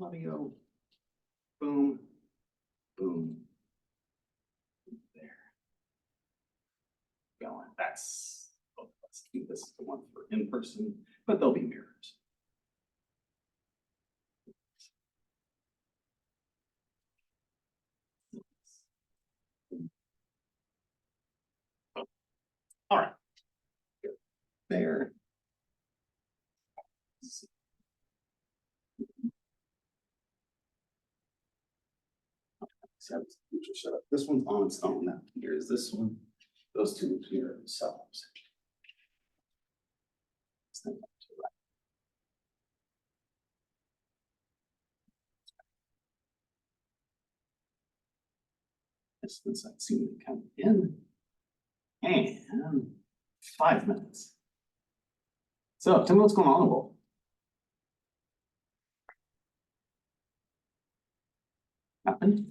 audio. Boom, boom. There. Going. That's, oh, let's keep this the one for in person, but they'll be mirrors. All right. There. This one's on its own. Now, here's this one. Those two here are themselves. Since I've seen it come in, and 5 minutes. So tell me what's going on, Wolf. Nothing.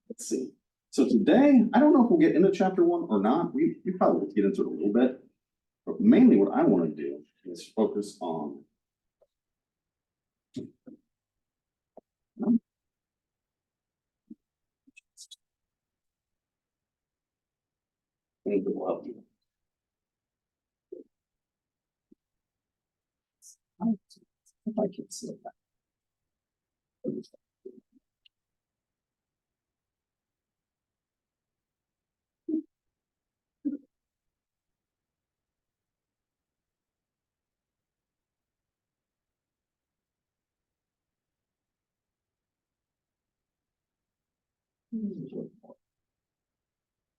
Let's see. So today, I don't know if we'll get into chapter 1 or not. We probably will get into it a little bit, but mainly what I want to do is focus on anything will help you. If I can see that.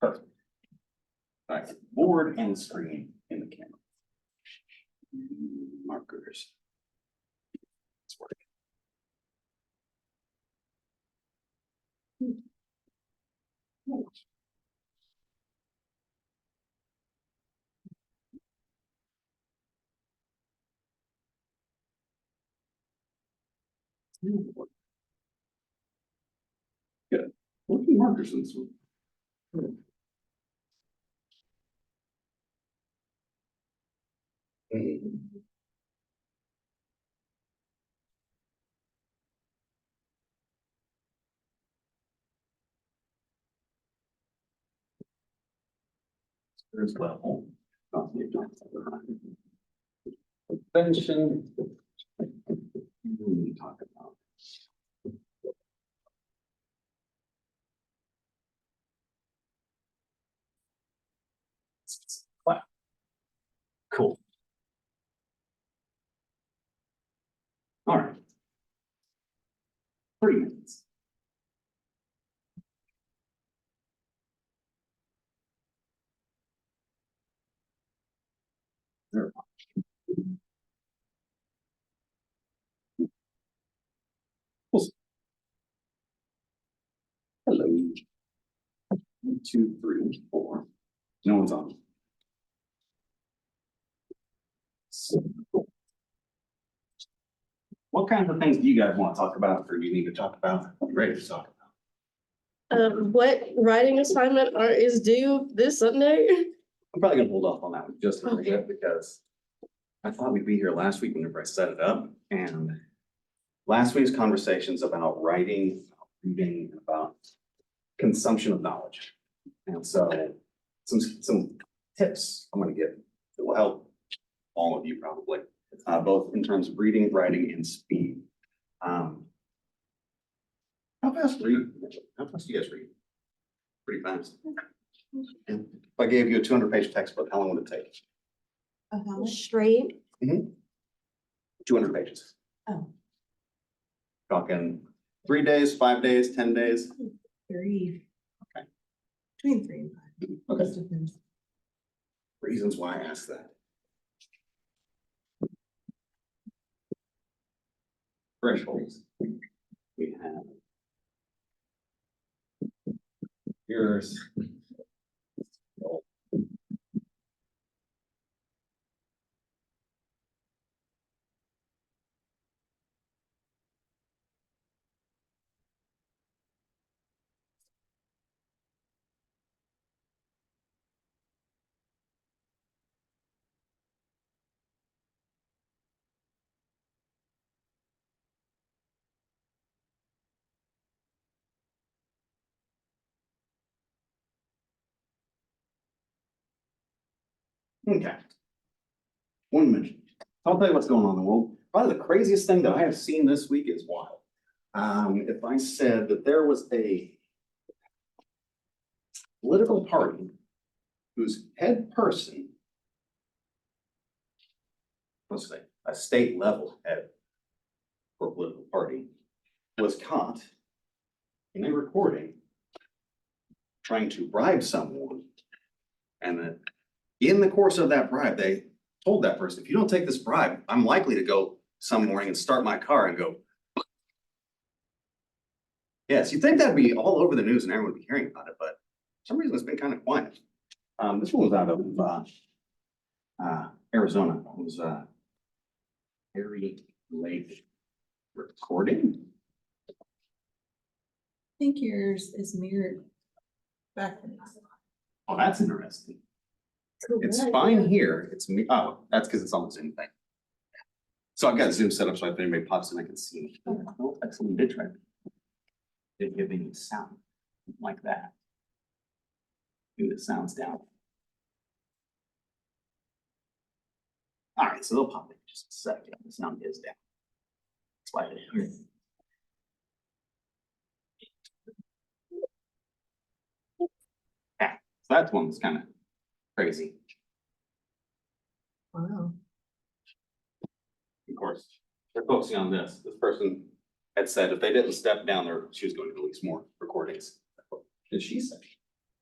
Perfect. All right, board and screen in the camera. Markers. It's working. Good. What are the markers in this one? As well. Prevention. We talk about. Wow. Cool. All right. 3 minutes. There. Hello. 1, 2, 3, 4. No one's on. What kinds of things do you guys want to talk about, or do you need to talk about? I'm ready to talk about. What writing assignment is due this Sunday? I'm probably gonna hold off on that one just a little Okay. bit because I thought we'd be here last week whenever I set it up, and last week's conversations about writing, about reading, and about consumption of knowledge. And so some tips I'm gonna give that will help all of you probably, both in terms of reading, writing, and speed. How fast do you guys read? Pretty fast. And if I gave you a 200-page textbook, how long would it take? Straight. 200 pages. Oh. Talking 3 days, 5 days, 10 days. 3. Okay. Between 3 and 5. Okay. Just depends. Reasons why I asked that. Thresholds. We have yours. Okay. 1 minute. I'll tell you what's going on in the world. Probably the craziest thing that I have seen this week is wild. If I said that there was a political party whose head person, let's say, a state level head for a political party, was caught in a recording trying to bribe someone. And that in the course of that bribe, they told that person, if you don't take this bribe, I'm likely to go some morning and start my car and go. Yes, you'd think that'd be all over the news and everyone would be hearing about it, but for some reason it's been kind of quiet. This one was out of Arizona. It was Harry Lake recording. I think yours is mirrored backwards. Oh, that's interesting. It's fine here. It's me. Oh, that's because it's on the Zoom thing. So I've got Zoom set up so if anybody pops in, I can see. Oh, that's someone did try. Didn't give any sound like that. Maybe the sound's down. All right, so they'll pop in just a second. The sound is down. That's why they hear. Yeah, so that one's kind of crazy. Wow. Of course, they're focusing on this. This person had said if they didn't step down there, she was going to release more recordings. Did she say?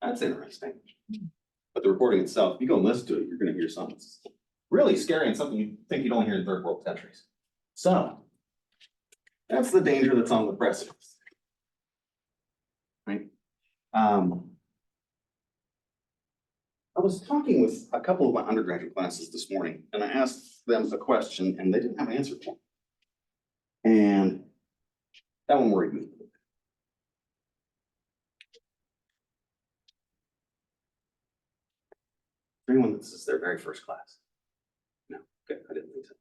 That's interesting. But the recording itself, if you go and listen to it, you're going to hear something that's really scary and something you think you'd only hear in third world countries. So that's the danger that's on the precipice. Right? I was talking with a couple of my undergraduate classes this morning, and I asked them a question, and they didn't have an answer for me. And that one worried me. Anyone, this is their very first class? No, good, I didn't think so.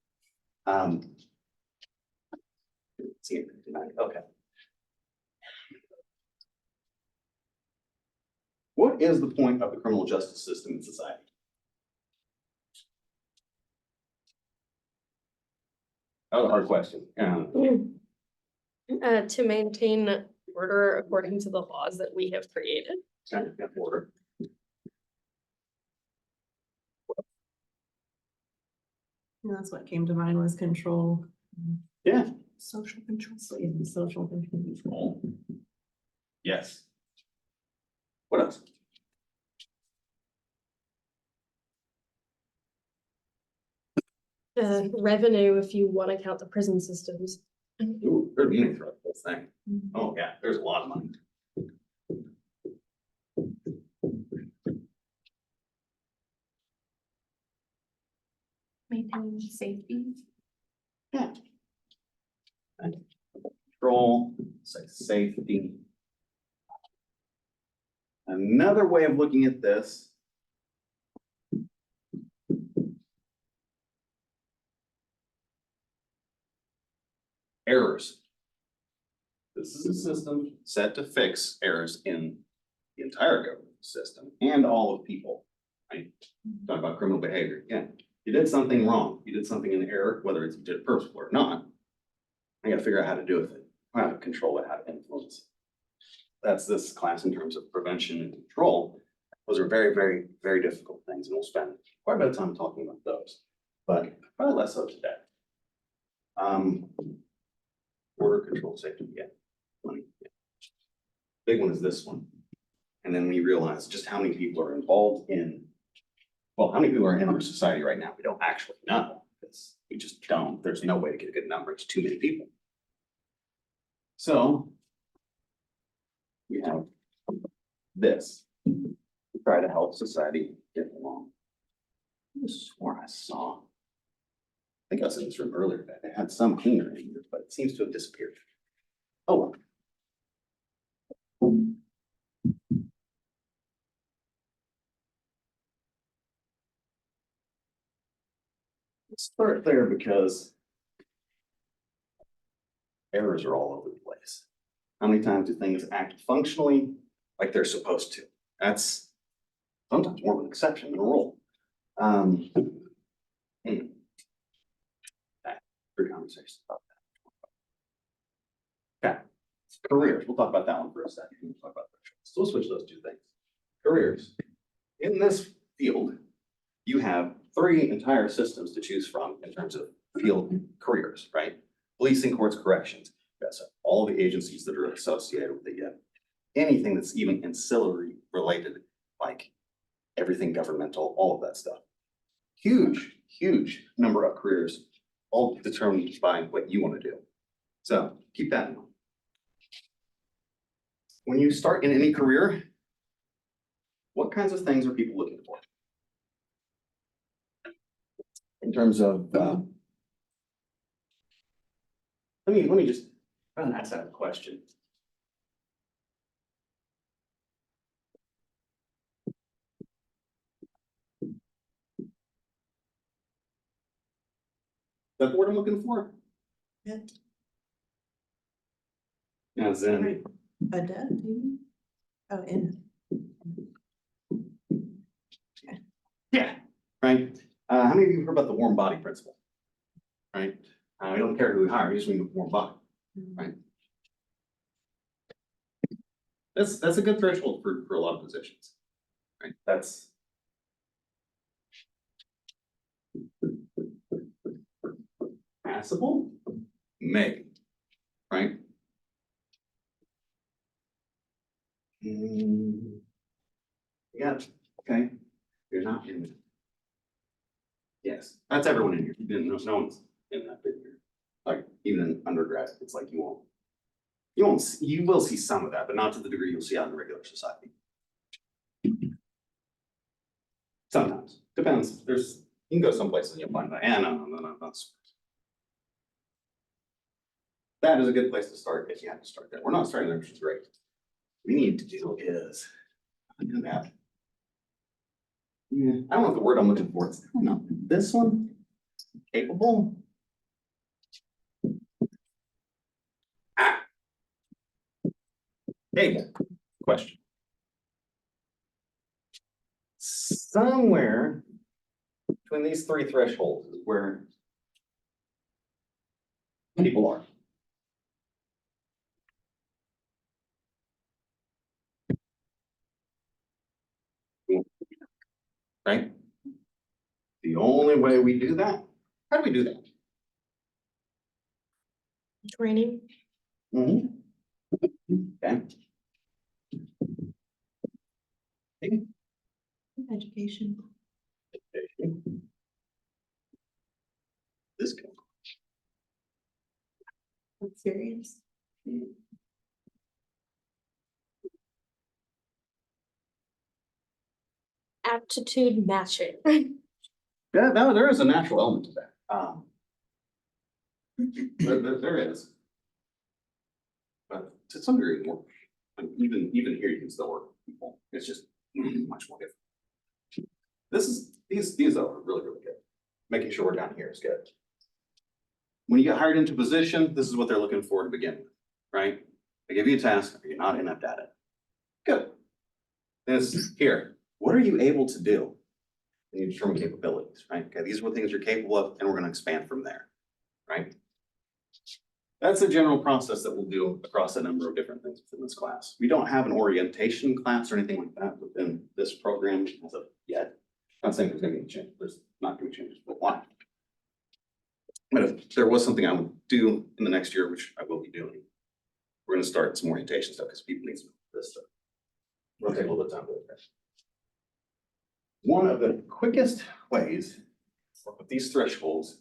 Didn't see anything tonight, okay. What is the point of the criminal justice system in society? That was a hard question. To maintain order according to the laws that we have created. Kind of order. And that's what came to mind was control. Yeah. Social control. Social control. Yes. What else? Revenue, if you want to count the prison systems. Ooh, there's money throughout the whole thing. Oh, yeah, there's a lot of money. Maintaining safety. Yeah. Control, safety. Another way of looking at this. Errors. This is a system set to fix errors in the entire government system and all of people. Right? Talk about criminal behavior. Again, you did something wrong. You did something in error, whether it's you did it purposefully or not. I gotta figure out how to do with it, how to control it, how to influence it. That's this class in terms of prevention and control. Those are very, very, very difficult things, and we'll spend quite a bit of time talking about those, but probably less so today. Order, control, safety, yeah. Money, yeah. Big one is this one. And then we realize just how many people are involved in, well, how many people are in our society right now? We don't actually know, because we just don't. There's no way to get a good number. It's too many people. So we have this. We try to help society get along. I swore I saw. I think I was in this room earlier today. They had some cleaner in here, but it seems to have disappeared. Oh. Let's start there because errors are all over the place. How many times do things act functionally like they're supposed to? That's sometimes more of an exception than a rule. Um. hmm. Three conversations about that. Okay, careers, we'll talk about that one for a second. We'll talk about thresholds. So we'll switch those two things. Careers. In this field, you have three entire systems to choose from in terms of field careers, right? Policing, courts, corrections. That's all the agencies that are associated with it. Yet anything that's even ancillary related, like everything governmental, all of that stuff. Huge, huge number of careers, all determined by what you want to do. So keep that in mind. When you start in any career, what kinds of things are people looking for? In terms of, let me just ask that question. That's what I'm looking for. Yeah. As in, Right. Adept, maybe? Oh, in. yeah, right? How many of you have heard about the warm body principle? Right? We don't care who we hire, we just need a warm body. Right. That's a good threshold for a lot of positions. Right? That's. Passable? Maybe, right? Yeah, okay, you're not in. Yes, that's everyone in here, no one's in that big here. Like, even in undergrad, it's like you will see some of that, but not to the degree you'll see out in regular society. Sometimes, depends, you can go someplace and you'll find that, no, that's. That is a good place to start if you have to start there. We're not starting there, which is great. What we need to do is, that. Yeah, I don't know the word I'm looking for. It's not this one. Capable. Able. Question. Somewhere between these three thresholds is where people are. Right? The only way we do that, how do we do that? Training. Okay. Education. This can. Experience. Aptitude matching. Yeah, there is a natural element to that. There is. But to some degree, more, even here, you can still work with people. It's just much more different. These are really good. Making sure we're down here is good. When you get hired into a position, this is what they're looking for to begin with, right? They give you a task, you're not inept at it. Good. This here, what are you able to do? And you determine capabilities, right? Okay, these are what things you're capable of, and we're going to expand from there, right? That's a general process that we'll do across a number of different things within this class. We don't have an orientation class or anything like that within this program as of yet. I'm not saying there's gonna be a change, there's not gonna be changes, but why? But if there was something I would do in the next year, which I will be doing, we're gonna start some orientation stuff because people need some of this stuff. We'll take a little bit of time to do that. One of the quickest ways to work with these thresholds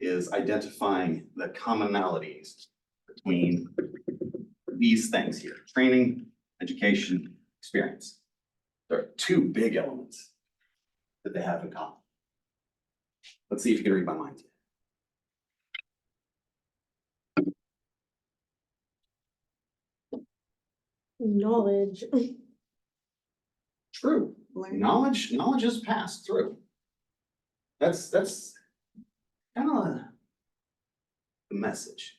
is identifying the commonalities between these things here: training, education, experience. There are two big elements that they have in common. Let's see if you can read my mind. Knowledge. True. Learn. Knowledge is passed through. That's kind of the message.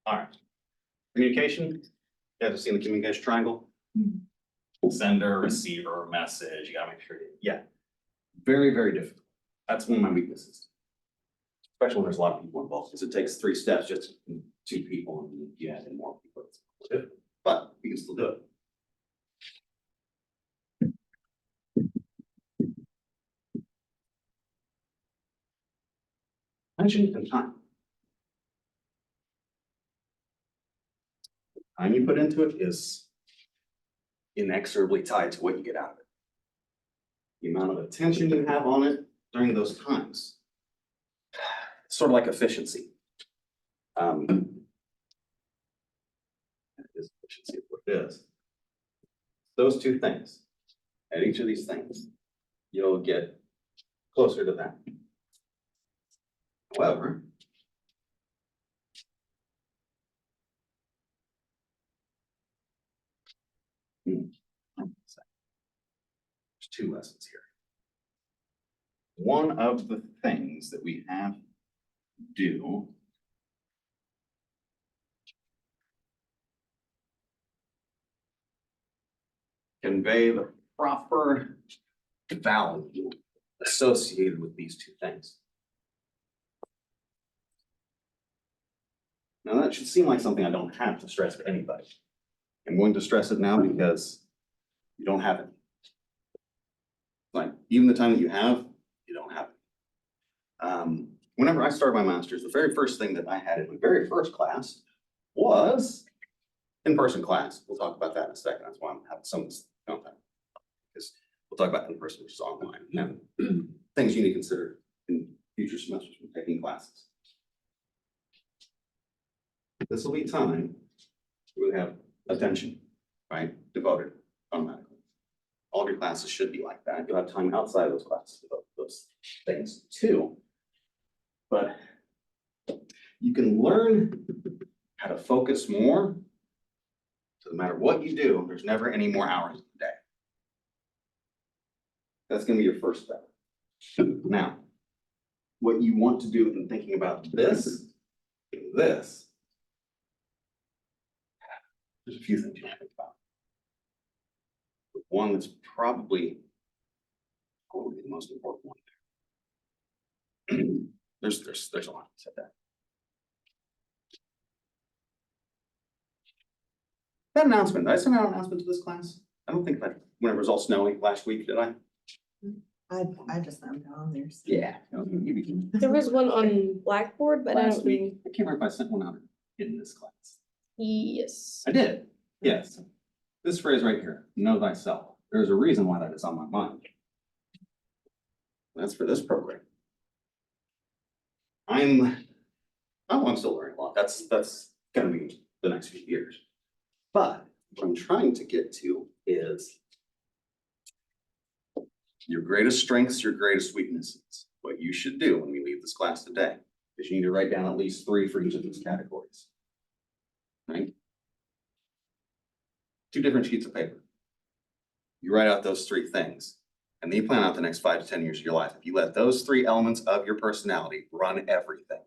All right. Communication, you guys have seen the communication triangle? Sender, receiver, message, you gotta make sure, yeah. Very, very difficult. That's one of my weaknesses. Especially when there's a lot of people involved, because it takes 3 steps just to 2 people and you add in more people. It's difficult, but we can still do it. Attention and time. Time you put into it is inexorably tied to what you get out of it. The amount of attention you have on it during those times. Sort of like efficiency. That is efficiency of what it is. Those 2 things, at each of these things, you'll get closer to that. However, there's 2 lessons here. One of the things that we have to do convey the proper value associated with these 2 things. Now that should seem like something I don't have to stress to anybody. I'm going to stress it now because you don't have it. Like even the time that you have, you don't have it. Whenever I started my master's, the very first thing that I had in my very first class was in-person class. We'll talk about that in a second. That's why I'm having some of this content. Because we'll talk about in-person versus online and things you need to consider in future semesters when taking classes. This will be time we have attention, right? Devoted automatically. All of your classes should be like that. You'll have time outside of those classes to devote those things too. But you can learn how to focus more. So no matter what you do, there's never any more hours in the day. That's going to be your first step. Now, what you want to do in thinking about this, there's a few things you want to think about. One that's probably the most important one. There's a lot to that. That announcement, did I send out an announcement to this class? I don't think that when it was all snowy last week, did I? I just found it on there. so- Yeah. There was one on Blackboard, but I Last don't week, think, I can't remember if I sent one out in this class. yes. I did, yes. This phrase right here, know thyself. There's a reason why that is on my mind. That's for this program. I'm still learning a lot. That's gonna be the next few years. But what I'm trying to get to is your greatest strengths, your greatest weaknesses. What you should do when we leave this class today is you need to write down at least 3 for each of these categories. Right? 2 different sheets of paper. You write out those 3 things, and then you plan out the next 5 to 10 years of your life. If you let those 3 elements of your personality run everything,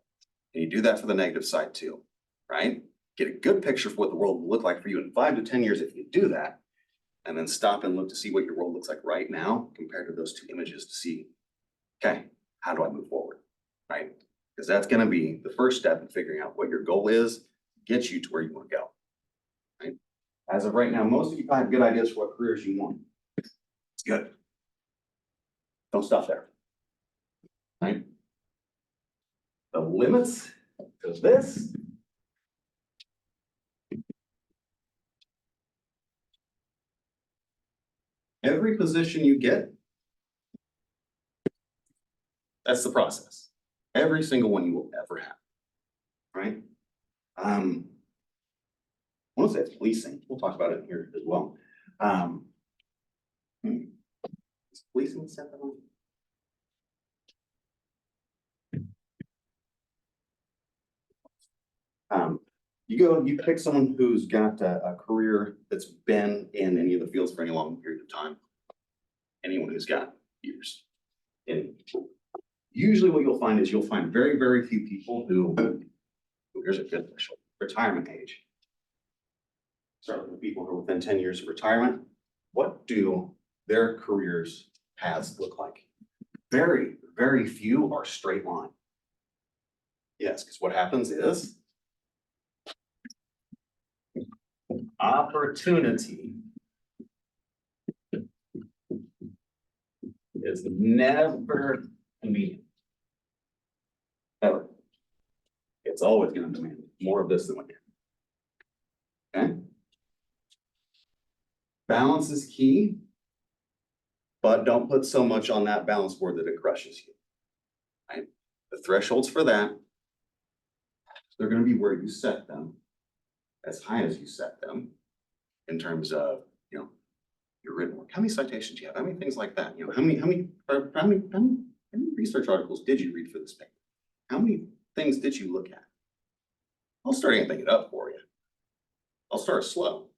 and you do that for the negative side too, right? Get a good picture of what the world will look like for you in 5 to 10 years if you do that, and then stop and look to see what your world looks like right now compared to those 2 images to see, okay, how do I move forward, right? Because that's going to be the first step in figuring out what your goal is, get you to where you want to go, right? As of right now, most of you probably have good ideas for what careers you want. It's good. Don't stop there, right? The limits to this every position you get, that's the process. Every single one you will ever have, right? I want to say it's policing. We'll talk about it here as well. Is policing set that on? You pick someone who's got a career that's been in any of the fields for any long period of time. Anyone who's got years. And usually what you'll find is you'll find very, very few people who here's a good retirement age. Start with the people who are within 10 years of retirement. What do their careers paths look like? Very, very few are straight line. Yes, because what happens is opportunity is never convenient. Ever. It's always going to demand more of this than we can. Okay? Balance is key, but don't put so much on that balance board that it crushes you. Right? The thresholds for that, they're going to be where you set them, as high as you set them, in terms of, you know, your written work. How many citations do you have? How many things like that? You know, how many research articles did you read for this paper? How many things did you look at? I'll start amping it up for you. I'll start slow.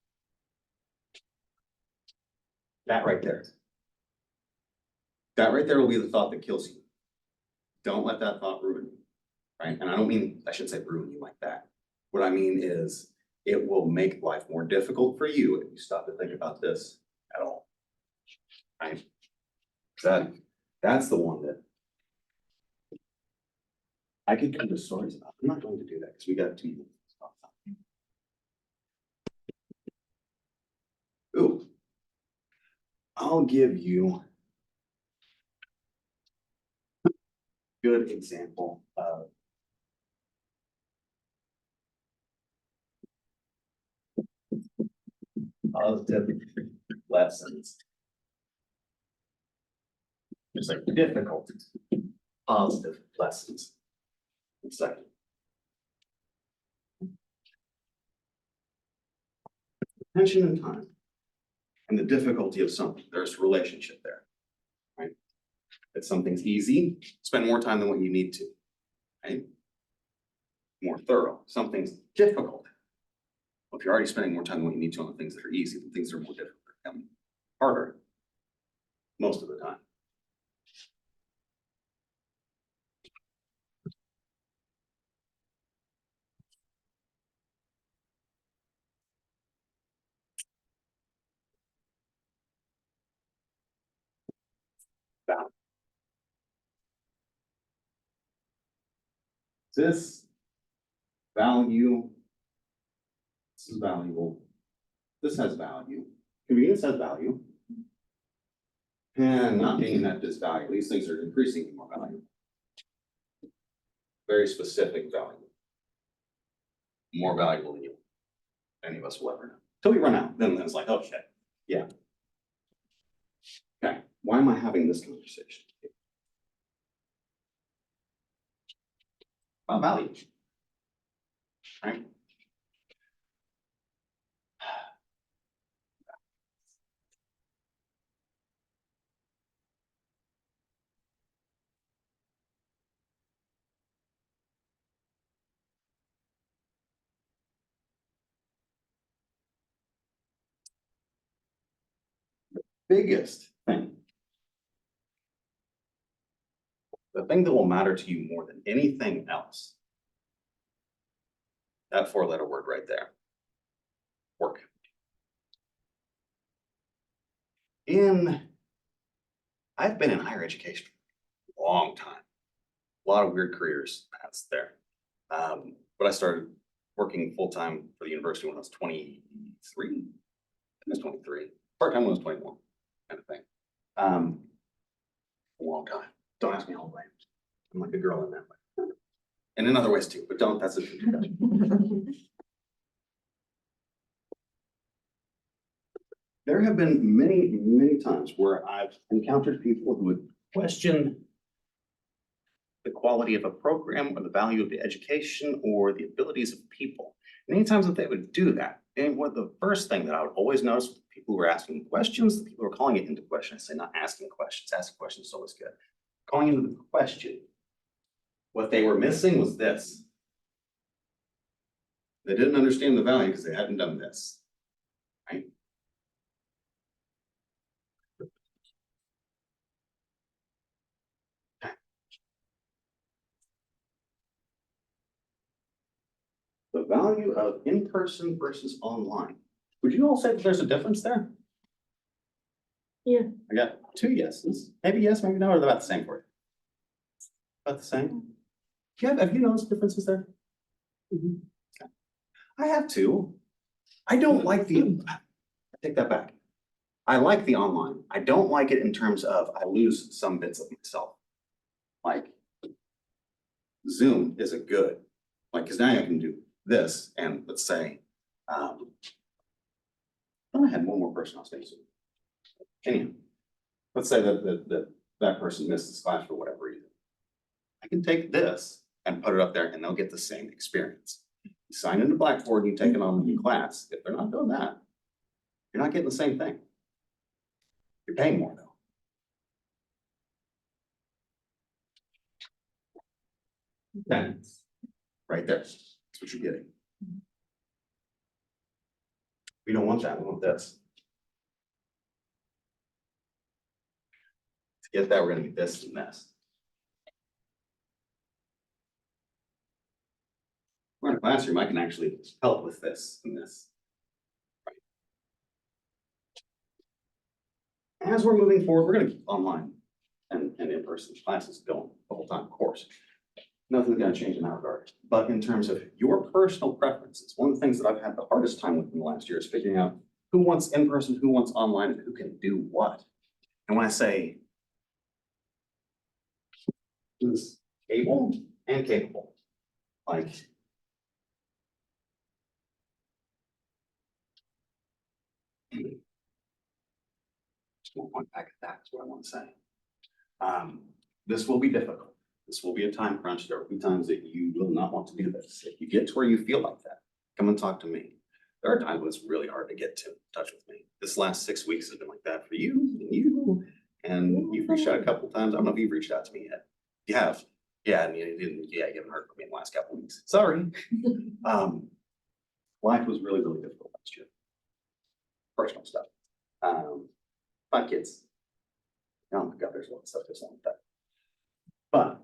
That right there. That right there will be the thought that kills you. Don't let that thought ruin you, right? And I don't mean, I shouldn't say ruin you like that. What I mean is it will make life more difficult for you if you stop to think about this at all, right? That's the one that I could come to stories about. I'm not going to do that because we got 2 minutes. Ooh, I'll give you a good example of positive lessons. Just like difficult, positive lessons. One second. Attention and time. And the difficulty of something. There's a relationship there. Right? If something's easy, spend more time than what you need to. Right? More thorough. Something's difficult. Well, if you're already spending more time than what you need to on the things that are easy, the things that are more difficult become harder most of the time. Value. This value, this is valuable. This has value. Convenience has value. And not being that this value, these things are increasingly more valuable. Very specific value. More valuable than you, any of us will ever know. Till we run out, then it's like, oh shit, yeah. Okay, why am I having this conversation? About value. Right? Biggest thing. The thing that will matter to you more than anything else. That 4-letter word right there. Work. I've been in higher education for a long time. A lot of weird careers paths there. But I started working full-time for the university when I was 23. I was 23. Part-time when I was 21, kind of thing. A long time. Don't ask me how old I am. I'm like a girl in that way. And in other ways too, but don't, that's a There have been many, many times where I've encountered people who would question the quality of a program or the value of the education or the abilities of people. Many times that they would do that. And what the first thing that I would always notice with people who were asking questions, the people who are calling it into question, I say not asking questions is always good. Calling into the question. What they were missing was this. They didn't understand the value because they hadn't done this, right? The the value of in-person versus online. Would you all say that there's a difference there? Yeah. I got 2 yeses, maybe yes, maybe no, or they're about the same for you? About the same? Yeah, have you noticed differences there? Okay. I have too. I don't like I take that back. I like the online. I don't like it in terms of I lose some bits of myself. Like Zoom isn't good, like, cause now I can do this and let's say, I had one more person on stage. Anyhow, let's say that person missed this class for whatever reason. I can take this and put it up there and they'll get the same experience. You sign into Blackboard and you take it on in class. If they're not doing that, you're not getting the same thing. You're paying more though. That's right there. That's what you're getting. We don't want that. We want this. To get that, we're gonna get this and this. We're in a classroom, I can actually help with this and this. Right. As we're moving forward, we're gonna keep online and in-person classes going the whole time, of course. Nothing's gonna change in that regard. But in terms of your personal preferences, one of the things that I've had the hardest time with in the last year is figuring out who wants in-person, who wants online, and who can do what. And when I say who's able and capable, like just one point back at that is what I want to say. This will be difficult. This will be a time crunch. There will be times that you will not want to do this. If you get to where you feel like that, come and talk to me. There are times when it's really hard to get to touch with me. This last 6 weeks has been like that for you, and you've reached out a couple of times. I don't know if you've reached out to me yet. You have. Yeah, and you didn't, yeah, you haven't heard from me in the last couple of weeks. Sorry. Life was really, really difficult last year. Personal stuff. 5 kids. Oh my God, there's a lot of stuff that's like that. But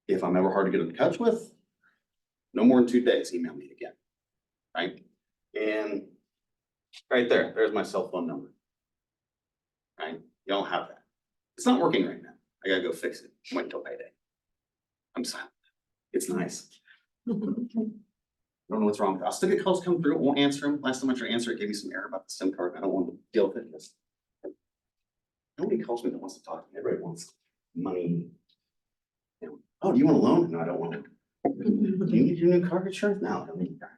if I'm ever hard to get in touch with, no more than 2 days, email me again, right? And right there, there's my cell phone number, right? Y'all have that. It's not working right now. I gotta go fix it. Wait until payday. I'm silent. It's nice. I don't know what's wrong. I'll still get calls come through. I won't answer them. Last time I tried to answer, it gave me some error about the SIM card. I don't want to deal with it. Nobody calls me that wants to talk to me. Everybody wants money. You know, oh, do you want a loan? No, I don't want it. Do you need your new car insurance? No, I don't need that.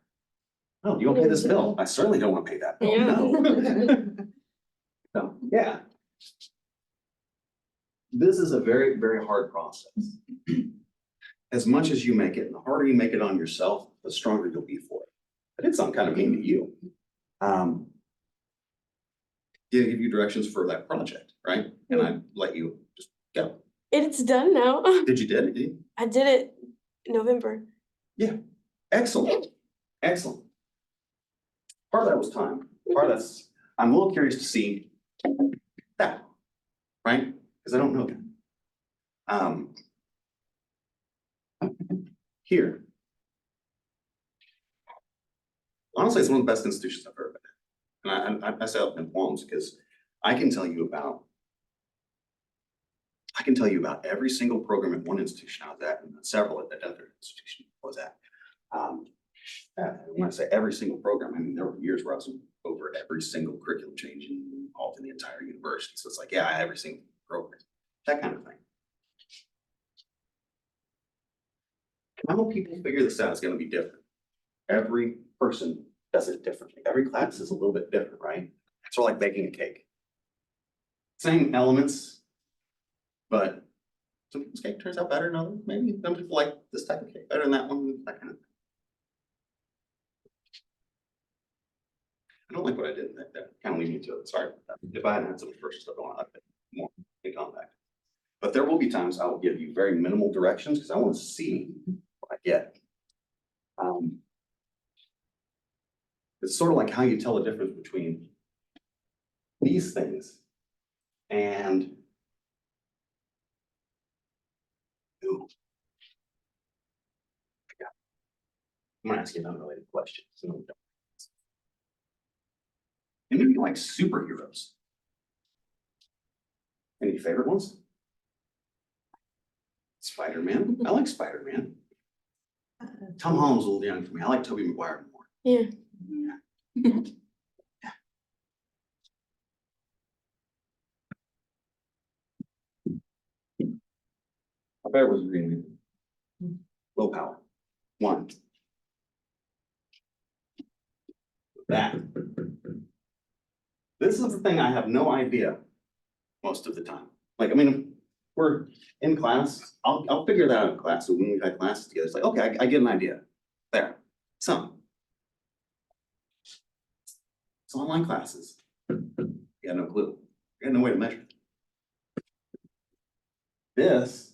Oh, do you want to pay this bill? I certainly don't want to pay that bill. Yeah. No. So, yeah. This is a very, very hard process. As much as you make it, and the harder you make it on yourself, the stronger you'll be for it. I did something kind of mean to you. Did give you directions for that project, right? And I let you just go. It's done now. Did you did it? I did it in November. Yeah. Excellent. Excellent. Part of that was time. Part of that's, I'm a little curious to see that, right? Because I don't know that. Here. Honestly, it's one of the best institutions I've ever been at. And I say that in qualms because I can tell you about every single program at one institution I was at and several at that other institution I was at. When I say every single program, I mean, there were years where I was over every single curriculum change involved in the entire university. So it's like, yeah, every single program, that kind of thing. How people figure this out is going to be different. Every person does it differently. Every class is a little bit different, right? It's sort of like baking a cake. Same elements, but some people's cake turns out better than others. Maybe some people like this type of cake better than that one, that kind of thing. I don't like what I did that kind of lead me to it. Sorry about that. If I hadn't had some first stuff going on, I'd been more in contact. But there will be times I will give you very minimal directions because I want to see what I get. It's sort of like how you tell the difference between these things and ooh. I'm gonna ask you an unrelated question. Any of you like superheroes? Any favorite ones? Spider-Man. I like Spider-Man. Tom Holland's a little young for me. I like Tobey Maguire more. Yeah. I bet it was green. Low power. One. That. This is the thing I have no idea most of the time. Like, I mean, we're in class, I'll figure that out in class. So when we've had classes together, it's like, okay, I get an idea. There, some. It's online classes. You got no clue. You got no way to measure it. This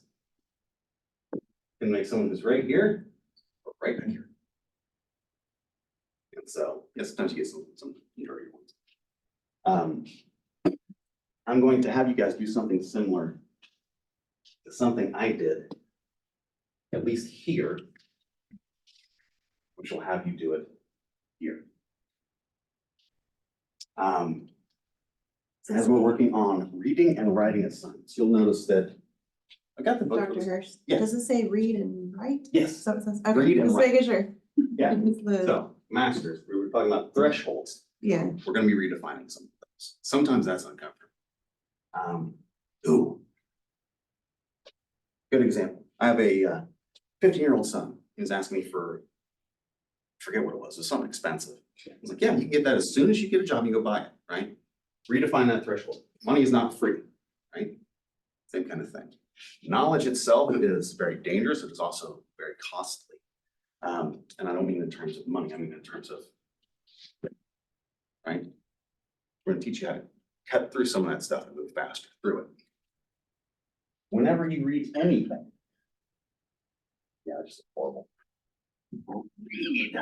can make someone who's right here or right back here. And so, yes, sometimes you get some nerdy ones. I'm going to have you guys do something similar to something I did, at least here, which will have you do it here. As we're working on reading and writing assignments, you'll notice that I got the book. Dr. Hirsch, Yeah. does it say read and write? Yes, So it says, Read okay, and just write. making sure. yeah. The- So, masters, we were talking about thresholds. Yeah, We're gonna be redefining some of those. Sometimes that's uncomfortable. Ooh. Good example. I have a 15-year-old son who's asking me for, forget what it was something expensive. I was like, yeah, you can get that as soon as you get a job, you go buy it, right? Redefine that threshold. Money is not free, right? Same kind of thing. Knowledge itself is very dangerous. It is also very costly. And I don't mean in terms of money, I mean in terms of, right? We're gonna teach you how to cut through some of that stuff and move faster through it. Whenever you read anything. Yeah, it's just horrible. Read.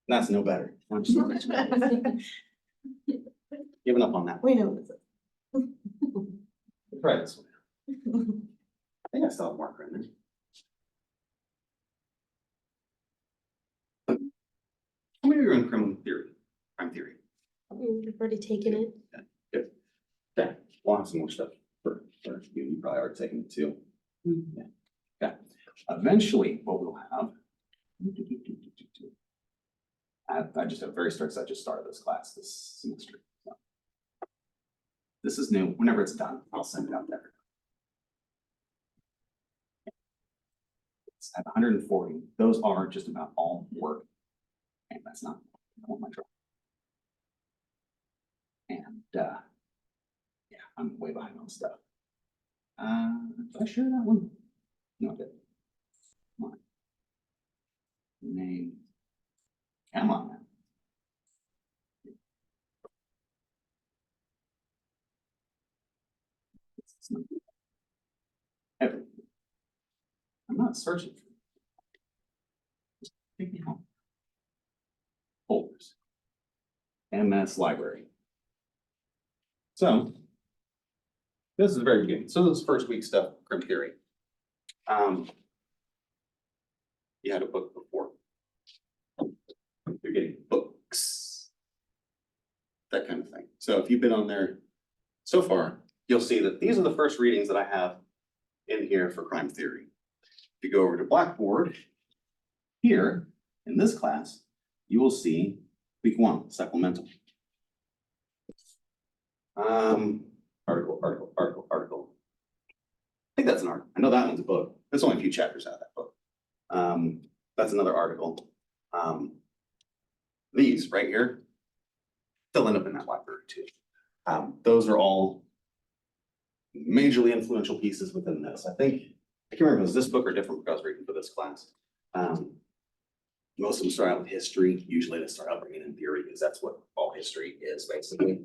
That's no better. I'm just giving up on that. we know this. Try this one. I think I still have a marker in there. How many of you are in crime theory? We've already taken it. Good. Okay, we'll have some more stuff for you. You probably already taken it too. Yeah. Okay. Eventually, what we'll have. I just have very strict, I just started this class this semester. So. This is new. Whenever it's done, I'll send it out there. It's at 140. Those are just about all work. And that's not, I want my truck. And yeah, I'm way behind on stuff. Did I share that one? No, I didn't. Come on. Name. Come on, man. It's not everything. I'm not searching for it. Just take me home. Folders. MS library. So this is the very beginning. So this is first week stuff, crim theory. You had a book before. You're getting books. That kind of thing. So if you've been on there so far, you'll see that these are the first readings that I have in here for crime theory. If you go over to Blackboard, here in this class, you will see week 1, supplemental. Article. I think that's an article. I know that one's a book. There's only a few chapters out of that book. That's another article. These right here, they'll end up in that library too. Those are all majorly influential pieces within this. I can't remember if it was this book or a different book I was reading for this class. Most of them start out with history. Usually they start out bringing in theory because that's what all history is basically.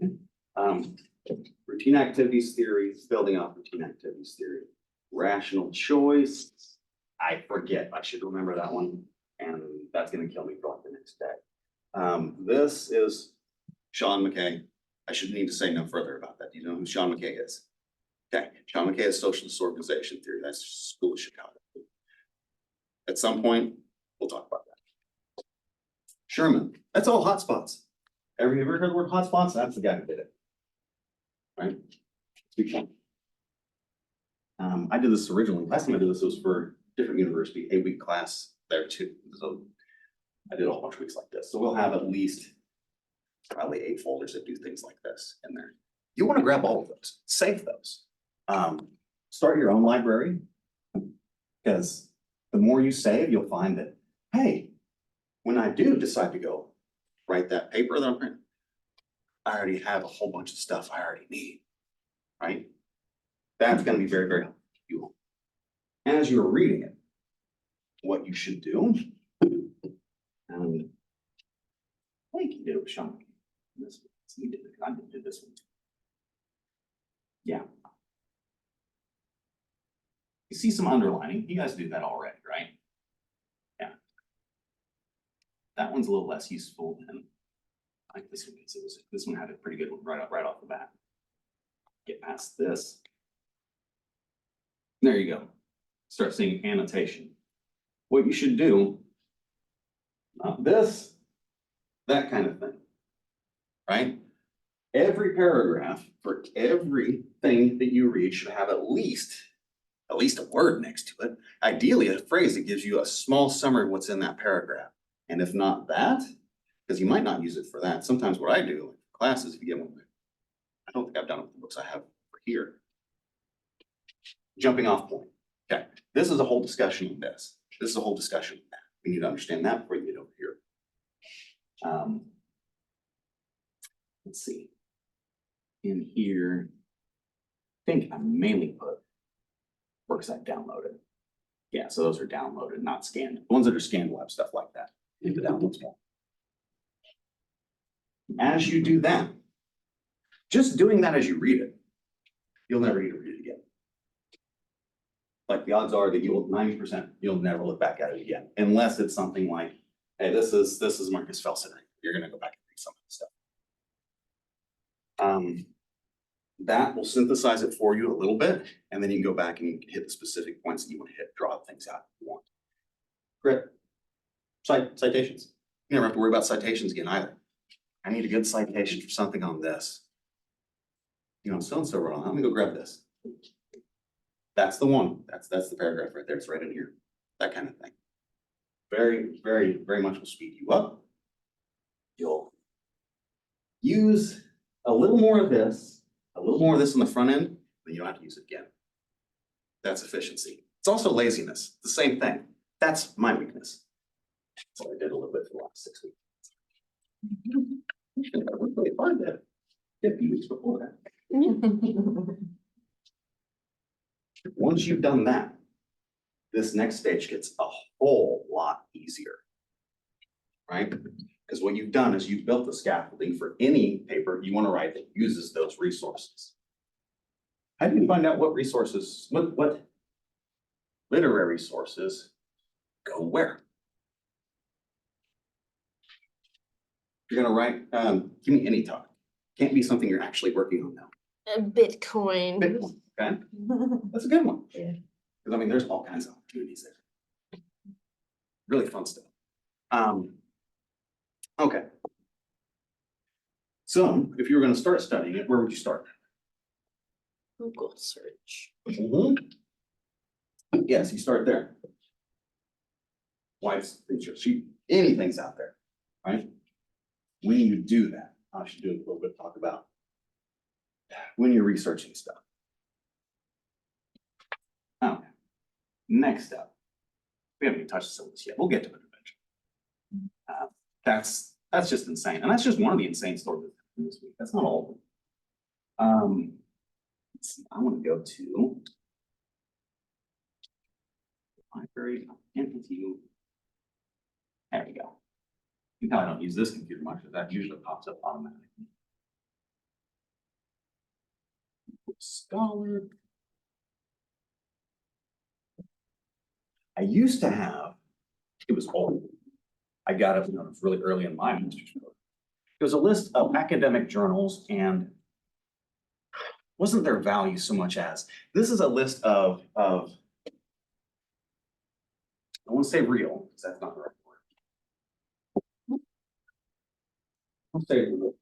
Routine activities theory, building off routine activities theory. Rational choice. I forget. I should remember that one. And that's going to kill me for like the next day. This is Sean McKay. I should need to say no further about that. Do you know who Sean McKay is? Okay. Sean McKay is social disorganization theory. That's School of Chicago. At some point, we'll talk about that. Sherman, that's all hotspots. Have you ever heard the word hotspots? That's the guy who did it. Right? Speak one. I did this originally, last time I did this was for a different university, 8-week class there too. So I did a whole bunch of weeks like this. So we'll have at least probably 8 folders that do things like this in there. You want to grab all of those, save those. Start your own library, because the more you save, you'll find that, hey, when I do decide to go write that paper that I'm writing, I already have a whole bunch of stuff I already need, right? That's going to be very, very helpful to you. As you're reading it, what you should do, and I think you did it with Sean. This one, you did it, I did this one. Yeah. You see some underlining, you guys do that already, right? Yeah. That one's a little less useful than like this one, because this one had a pretty good one right off the bat. Get past this. There you go. Start seeing annotation. What you should do, not this, that kind of thing, right? Every paragraph for everything that you read should have at least a word next to it. Ideally, a phrase that gives you a small summary of what's in that paragraph. And if not that, because you might not use it for that. Sometimes what I do in classes, if you get one, I don't think I've done it with the books I have here. Jumping off point. Okay, this is a whole discussion of this. This is a whole discussion of that. We need to understand that before you get over here. Let's see. In here, I think I mainly put works I've downloaded. Yeah, so those are downloaded, not scanned. The ones that are scanned will have stuff like that in the downloads more. As you do that, just doing that as you read it, you'll never need to read it again. Like the odds are that you'll 90%, you'll never look back at it again, unless it's something like, hey, this is Marcus Felsen. You're gonna go back and read some of the stuff. That will synthesize it for you a little bit, and then you can go back and you can hit the specific points that you want to hit, draw things out if you want. Great. Citations. You never have to worry about citations again either. I need a good citation for something on this. You know, so-and-so wrote on, let me go grab this. That's the one. That's the paragraph right there. It's right in here. That kind of thing. Very, very, very much will speed you up. You'll use a little more of this on the front end, then you don't have to use it again. That's efficiency. It's also laziness. The same thing. That's my weakness. So I did a little bit for the last 6 weeks. I worked really hard there. 50 weeks before that. Once you've done that, this next stage gets a whole lot easier, right? Because what you've done is you've built the scaffolding for any paper you want to write that uses those resources. How do you find out what resources, what literary sources go where? You're gonna write, give me any topic. Can't be something you're actually working on now. Bitcoin. Bitcoin, okay? That's a good one. Yeah. Because I mean, there's all kinds of opportunities there. Really fun stuff. Okay. So if you were going to start studying it, where would you start? Google search. Yes, you start there. Why anything's out there, right? When you do that, I should do a little bit talk about when you're researching stuff. Okay. Next up, we haven't even touched the syllabus yet. We'll get to it eventually. That's just insane, and that's just one of the insane stories this week. That's not all of them. Let's see, I want to go to library. NPTU. There we go. You probably don't use this computer much, because that usually pops up automatically. Scholar. I used to have, it was old. I got it when I was really early in my master's program. It was a list of academic journals, and wasn't their value so much as, this is a list of I won't say real, because that's not the right word. I'll say it will.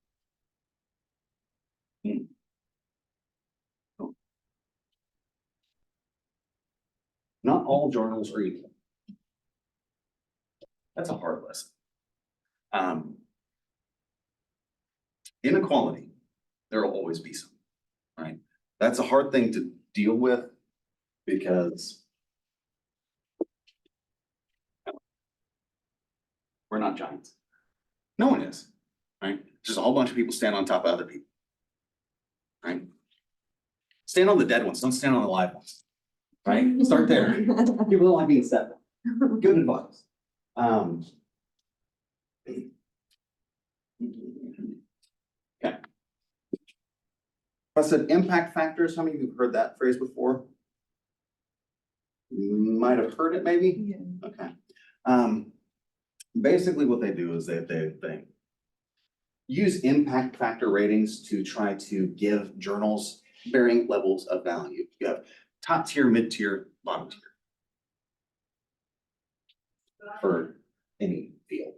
Not all journals are equal. That's a hard lesson. Inequality, there will always be some, right? That's a hard thing to deal with because we're not giants. No one is, right? Just a whole bunch of people stand on top of other people, right? Stand on the dead ones, don't stand on the live ones, right? Start there. People don't like being set. Good advice. Okay. I said impact factors. How many of you have heard that phrase before? Might have heard it maybe? Yeah. Okay. Basically what they do is they use impact factor ratings to try to give journals varying levels of value. You have top tier, mid tier, bottom tier for any field,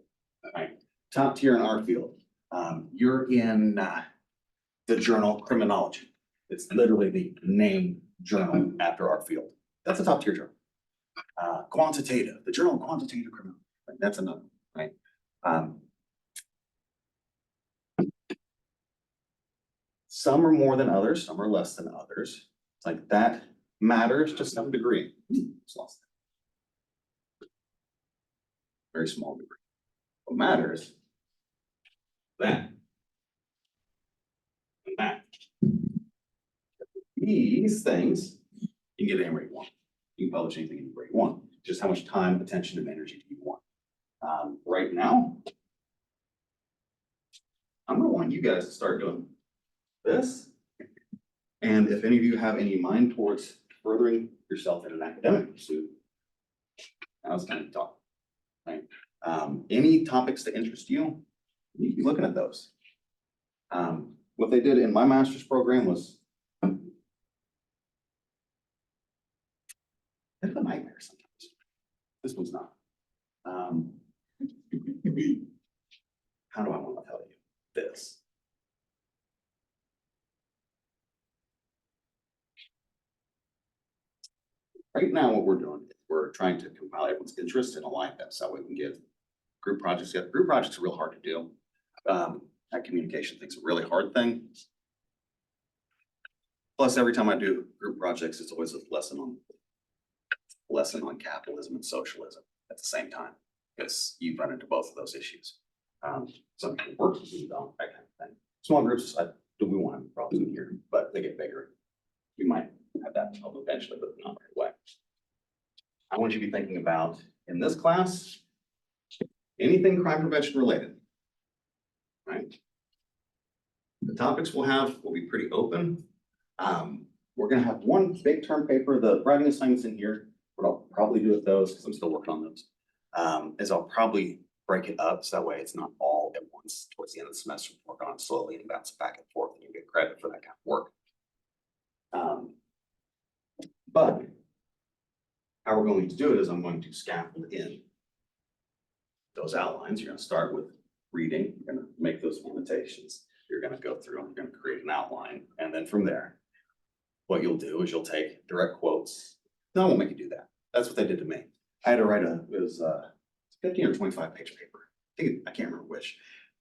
right? Top tier in our field. You're in the journal Criminology. It's literally the name journal after our field. That's a top tier journal. Quantitative, the journal Quantitative Criminology. Right? That's another, right? Some are more than others, some are less than others. It's like that matters to some degree. It's lost. Very small degree. What matters, that. And that. These things, you can get anywhere you want. You can publish anything anywhere you want. Just how much time, attention, and energy do you want? Right now, I'm gonna want you guys to start doing this. And if any of you have any mind towards furthering yourself in an academic pursuit, now's the time to talk, right? Any topics that interest you, you can be looking at those. What they did in my master's program was it's a nightmare sometimes. This one's not. How do I want to tell you this? Right now, what we're doing is we're trying to compile everyone's interest and align them so we can give group projects. Yeah, group projects are real hard to do. That communication thing's a really hard thing. Plus, every time I do group projects, it's always a lesson on capitalism and socialism at the same time, because you run into both of those issues. Some people work, some don't, that kind of thing. Small groups, do we want to have problems in here, but they get bigger. You might have that problem eventually, but not right away. I want you to be thinking about, in this class, anything crime prevention related, right? The topics we'll have will be pretty open. We're gonna have one big term paper, the writing assignments in here. What I'll probably do with those, because I'm still working on those, is I'll probably break it up so that way it's not all at once towards the end of the semester. Work on it slowly and bounce it back and forth, and you get credit for that kind of work. But how we're going to do it is I'm going to scaffold in those outlines. You're going to start with reading. You're going to make those annotations. You're going to go through and you're going to create an outline. And then from there, what you'll do is you'll take direct quotes. No, I won't make you do that. That's what they did to me. I had to write it was a 15 or 25 page paper. I can't remember which.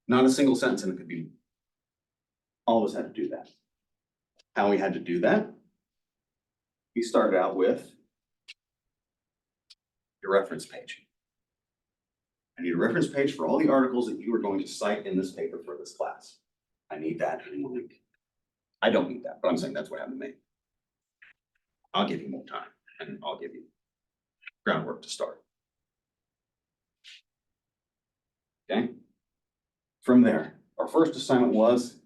Not a single sentence, and it could be, all of us had to do that. How we had to do that, we started out with your reference page. I need a reference page for all the articles that you are going to cite in this paper for this class. I need that in 1 week. I don't need that, but I'm saying that's what happened to me. I'll give you more time and I'll give you groundwork to start. Okay. From there, our first assignment was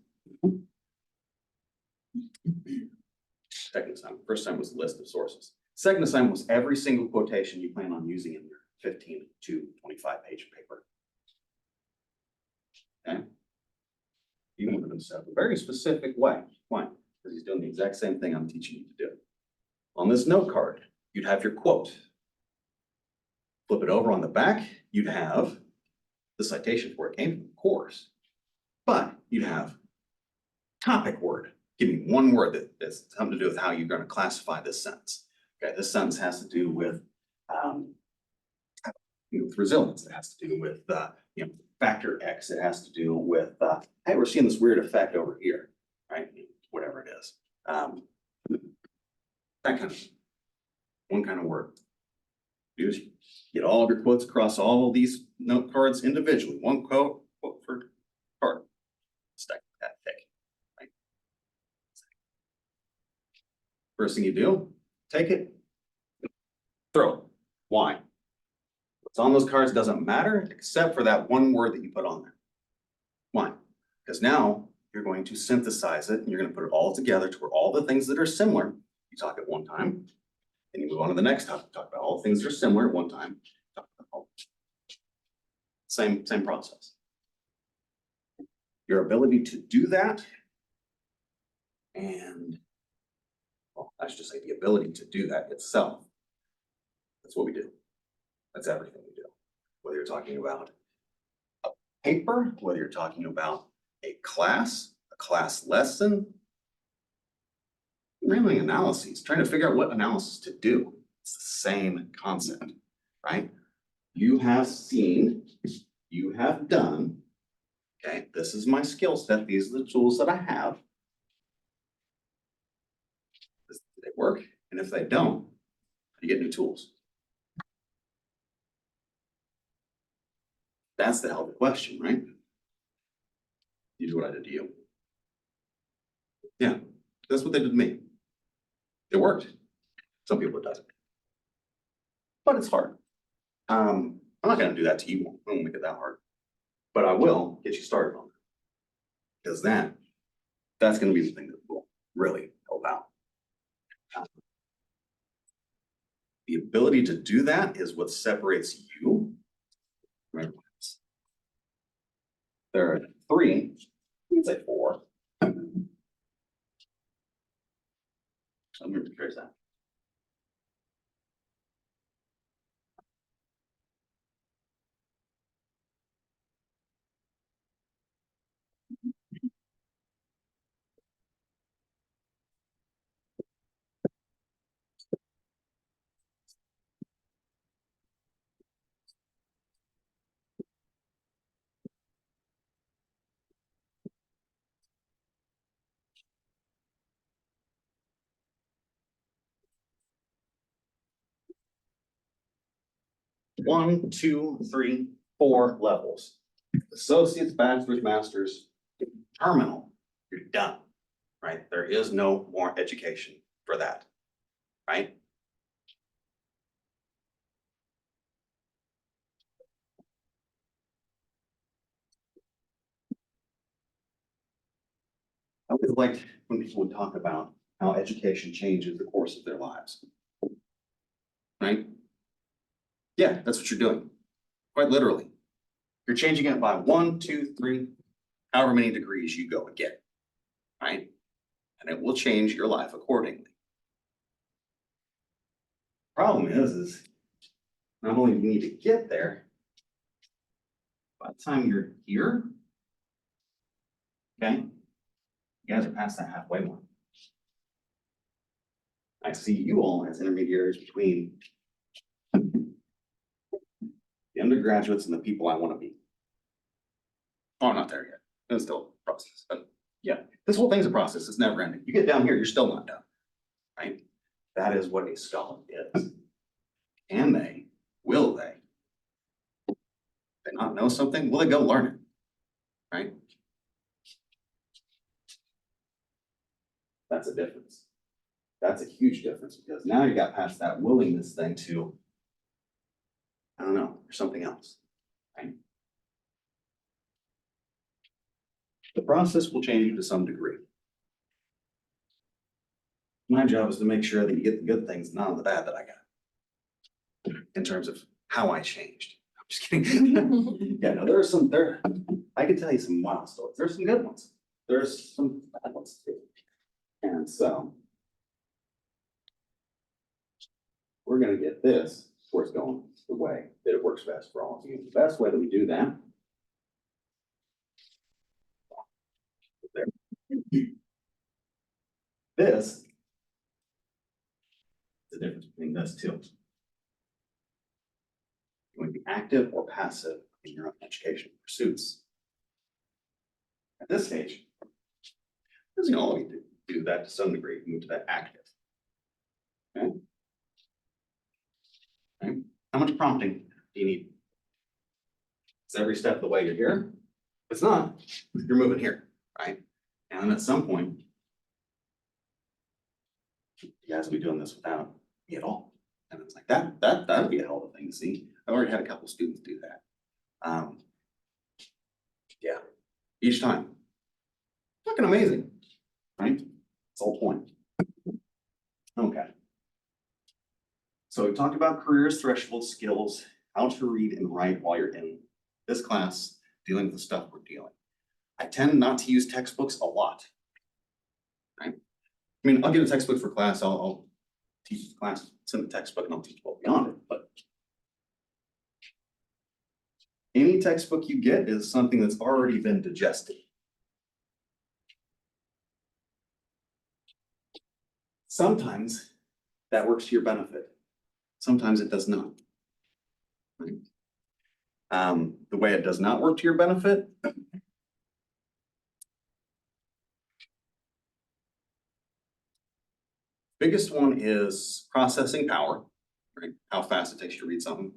second assignment. First assignment was a list of sources. Second assignment was every single quotation you plan on using in your 15 to 25 page paper. Okay. You want them set up a very specific way. Why? Because he's doing the exact same thing I'm teaching you to do. On this note card, you'd have your quote. Flip it over on the back, you'd have the citation for it came from the course. But you'd have topic word. Give me one word that has something to do with how you're gonna classify this sentence. Okay, this sentence has to do with, with resilience. It has to do with, factor X. It has to do with, hey, we're seeing this weird effect over here, right? Whatever it is. That kind of, one kind of word. You just get all of your quotes across all of these note cards individually, one quote for card. Stack that thick, right? First thing you do, take it, throw it. Why? What's on those cards doesn't matter except for that one word that you put on there. Why? Because now you're going to synthesize it and you're going to put it all together to where all the things that are similar, you talk at one time, and you move on to the next topic, talk about all the things that are similar at one time. Talk about all. Same process. Your ability to do that, and well, I should just say the ability to do that itself. That's what we do. That's everything we do. Whether you're talking about a paper, whether you're talking about a class lesson, running analyses, trying to figure out what analysis to do. It's the same concept, right? You have seen, you have done, okay, this is my skill set. These are the tools that I have. Do they work? And if they don't, you get new tools. That's the hell of the question, right? You do what I did to you. Yeah, that's what they did to me. It worked. Some people it doesn't. But it's hard. I'm not gonna do that to you. I won't make it that hard. But I will get you started on it. Because that's gonna be the thing that will really help out. The ability to do that is what separates you from everyone else. There are three, you can say four. I'm gonna rephrase that. One, two, three, four levels. Associates, bachelor's, masters, terminal, you're done, right? There is no more education for that, right? I always liked when people would talk about how education changes the course of their lives. Right? Yeah, that's what you're doing. Quite literally. You're changing it by 1, 2, 3, however many degrees you go and get. Right? And it will change your life accordingly. Problem is not only do you need to get there, by the time you're here, okay, you guys are past that halfway mark. I see you all as intermediaries between the undergraduates and the people I want to be. Oh, I'm not there yet. It's still a process, but yeah, this whole thing's a process. It's never ending. You get down here, you're still not done, right? That is what a scholar is. Can they? Will they? They not know something? Will they go learn it? Right? That's a difference. That's a huge difference because now you got past that willingness thing to, I don't know, or something else, right? The process will change you to some degree. My job is to make sure that you get the good things, not the bad that I got. In terms of how I changed. I'm just kidding. Yeah, no, I could tell you some wild stories. There's some good ones. There's some bad ones too. And so we're gonna get this where it's going the way that it works best for all of you. The best way that we do that This, the difference between this two. You want to be active or passive in your own education pursuits. At this stage, doesn't all you do that to some degree, move to that active. Okay. Okay. How much prompting do you need? Is every step of the way you're here? If it's not, you're moving here, right? And then at some point, you guys will be doing this without me at all. And it's like that'd be a hell of a thing to see. I've already had a couple students do that. Yeah, each time. Fucking amazing, right? It's the whole point. Okay. So we talked about careers, threshold skills, how to read and write while you're in this class, dealing with the stuff we're dealing. I tend not to use textbooks a lot. Right? I mean, I'll get a textbook for class, I'll teach the class, send the textbook and I'll teach well beyond it, but any textbook you get is something that's already been digested. Sometimes that works to your benefit. Sometimes it does not. Right? The way it does not work to your benefit, biggest one is processing power, right? How fast it takes you to read something.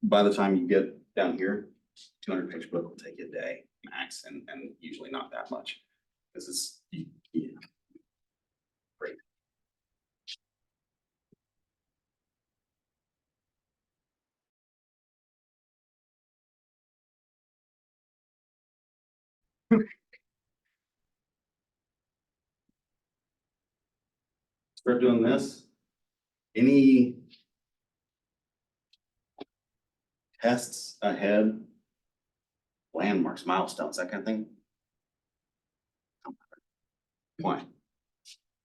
By the time you get down here, 200-page book will take you a day max, and usually not that much, because it's great. Start doing this. Any tests ahead, landmarks, milestones, that kind of thing? Why?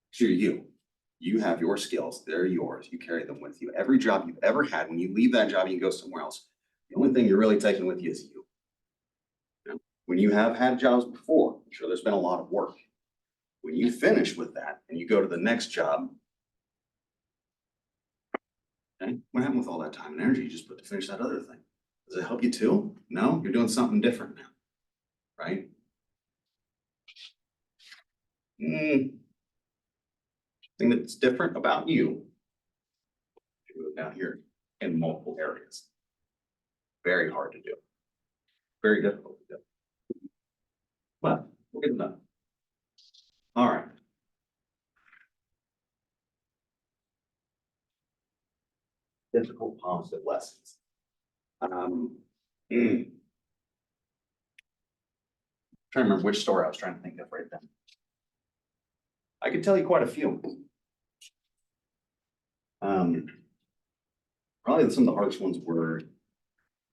Sure, you have your skills, they're yours, you carry them with you. Every job you've ever had, when you leave that job and you go somewhere else, the only thing you're really taking with you is you. When you have had jobs before, I'm sure there's been a lot of work. When you finish with that and you go to the next job, okay, what happened with all that time and energy you just put to finish that other thing? Does it help you too? No, you're doing something different now, right? Thing that's different about you, you move down here in multiple areas. Very hard to do. Very difficult to do. But we'll get it done. All right. Difficult positive lessons. Trying to remember which story I was trying to think of right then. I could tell you quite a few. Probably some of the hardest ones were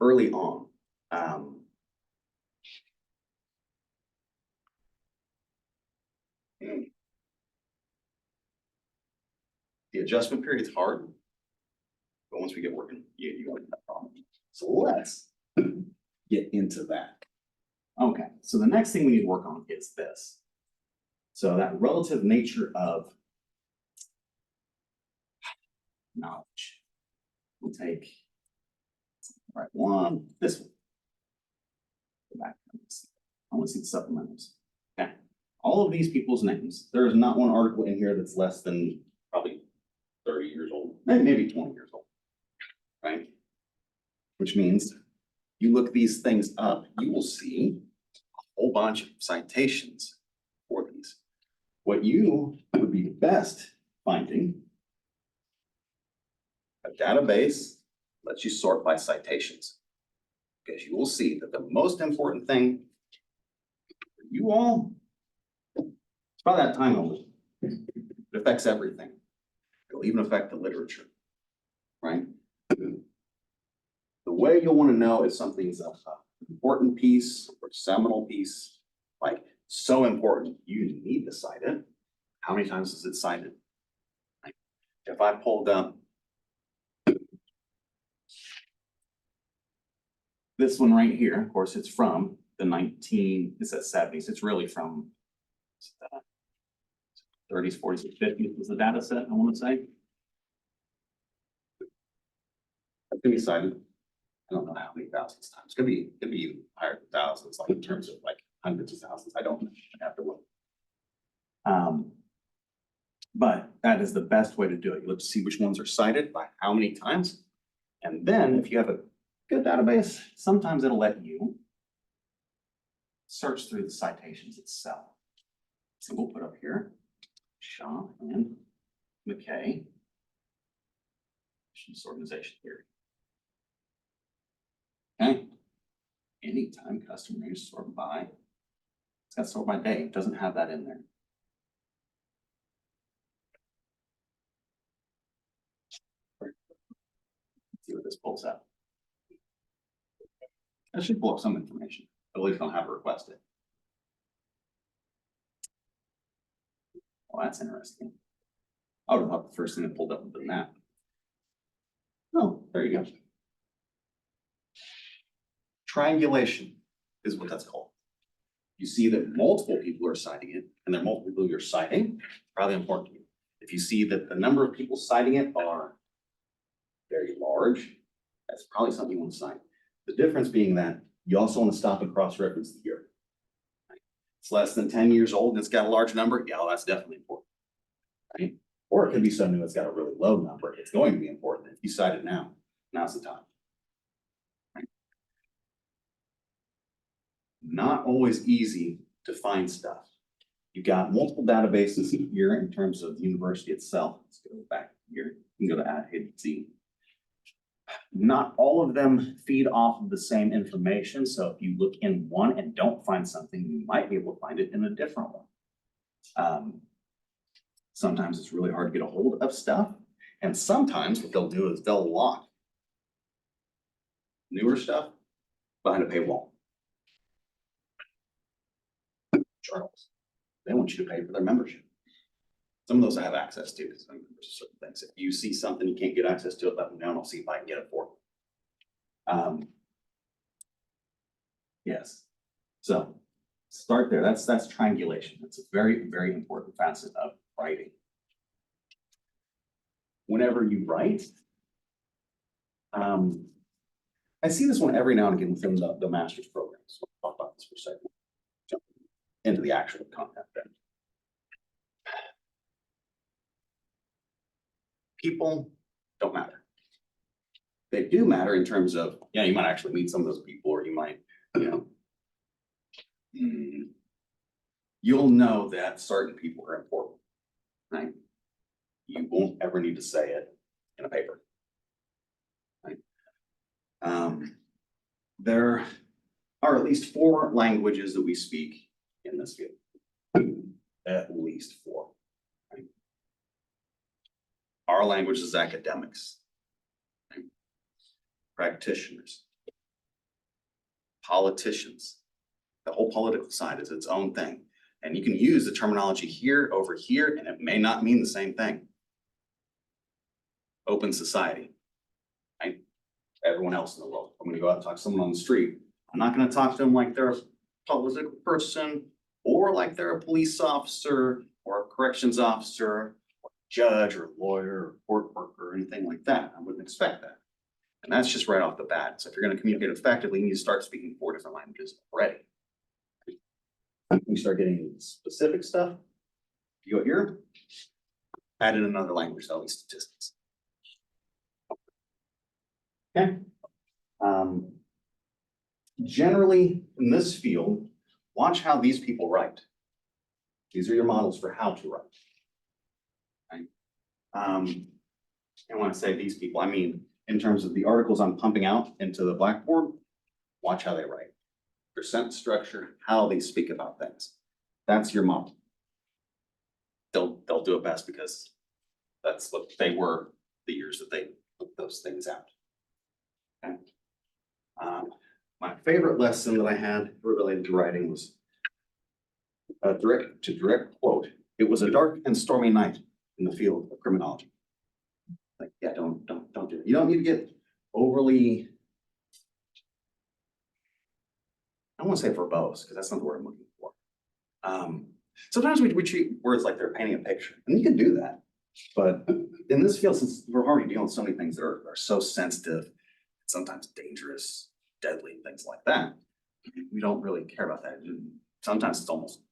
early on. The adjustment period is hard, but once we get working, you won't have that problem. So let's get into that. Okay, so the next thing we need to work on is this. So that relative nature of knowledge. We'll take right one, this one. Go back. I want to see the supplementals. Okay, all of these people's names. There is not one article in here that's less than probably 30 years old, maybe 20 years old, right? Which means you look these things up, you will see a whole bunch of citations for these. What you would be best finding, a database lets you sort by citations, because you will see that the most important thing for you all, it's by that time only. It affects everything. It'll even affect the literature, right? The way you'll want to know if something's an important piece or seminal piece, like so important, you need to cite it. How many times is it cited? Like, if I pulled up this one right here, of course, it's from the it says 70s. It's really from 30s, 40s, and 50s was the data set, I want to say. It's gonna be cited. I don't know how many thousands times. It's could be higher than thousands, like in terms of like hundreds of thousands. I don't know. I have to look. But that is the best way to do it. You look to see which ones are cited by how many times. And then if you have a good database, sometimes it'll let you search through the citations itself. So we'll put up here, Shaw and McKay. Organization theory. Okay. Anytime customer is sort by, it's got sort by day, it doesn't have that in there. Let's see what this pulls out. That should pull up some information, but at least don't have to request it. Well, that's interesting. I would have thought the first thing that pulled up would be that. Oh, there you go. Triangulation is what that's called. You see that multiple people are citing it, and there are multiple people you're citing, probably important to you. If you see that the number of people citing it are very large, that's probably something you want to cite. The difference being that you also want to stop and cross-reference the year. It's less than 10 years old and it's got a large number, yeah, well, that's definitely important. Right? Or it could be something that's got a really low number. It's going to be important. If you cite it now, now's the time. Right? Not always easy to find stuff. You've got multiple databases here in terms of the university itself. Let's go back here. You can go to AdHidden. Not all of them feed off of the same information. So if you look in one and don't find something, you might be able to find it in a different one. Sometimes it's really hard to get a hold of stuff. And sometimes what they'll do is they'll lock newer stuff behind a paywall. Journals. They want you to pay for their membership. Some of those I have access to because I'm members of certain things. If you see something you can't get access to it, let me know and I'll see if I can get it for you. Yes. So start there. That's triangulation. It's a very, very important facet of writing. Whenever you write, I see this one every now and again within the master's program. So I'll talk about this for a second. Jump into the actual content then. People don't matter. They do matter in terms of, yeah, you might actually meet some of those people, or you might, you'll know that certain people are important, right? You won't ever need to say it in a paper, right? There are at least 4 languages that we speak in this field, at least 4. Right? Our language is academics, right? Practitioners, politicians. The whole political side is its own thing. And you can use the terminology here over here, and it may not mean the same thing. Open society, right? Everyone else in the world. I'm gonna go out and talk to someone on the street. I'm not gonna talk to them like they're a political person, or like they're a police officer, or a corrections officer, or a judge, or a lawyer, or court worker, or anything like that. I wouldn't expect that. And that's just right off the bat. So if you're gonna communicate effectively, you need to start speaking 4 different languages already. We start getting into specific stuff. You go here, add in another language, that'll be statistics. Okay. Generally, in this field, watch how these people write. These are your models for how to write. Right? And when I say these people, I mean in terms of the articles I'm pumping out into the Blackboard, watch how they write. Their sentence structure, how they speak about things. That's your model. They'll do it best because that's what they were the years that they put those things out. Okay. My favorite lesson that I had related to writing was a direct quote. It was a dark and stormy night in the field of criminology. Like, yeah, don't do it. You don't need to get overly, I don't want to say verbose because that's not the word I'm looking for. Sometimes we treat words like they're painting a picture, and you can do that. But in this field, since we're already dealing with so many things that are so sensitive, sometimes dangerous, deadly, things like that, we don't really care about that. Sometimes it's almost,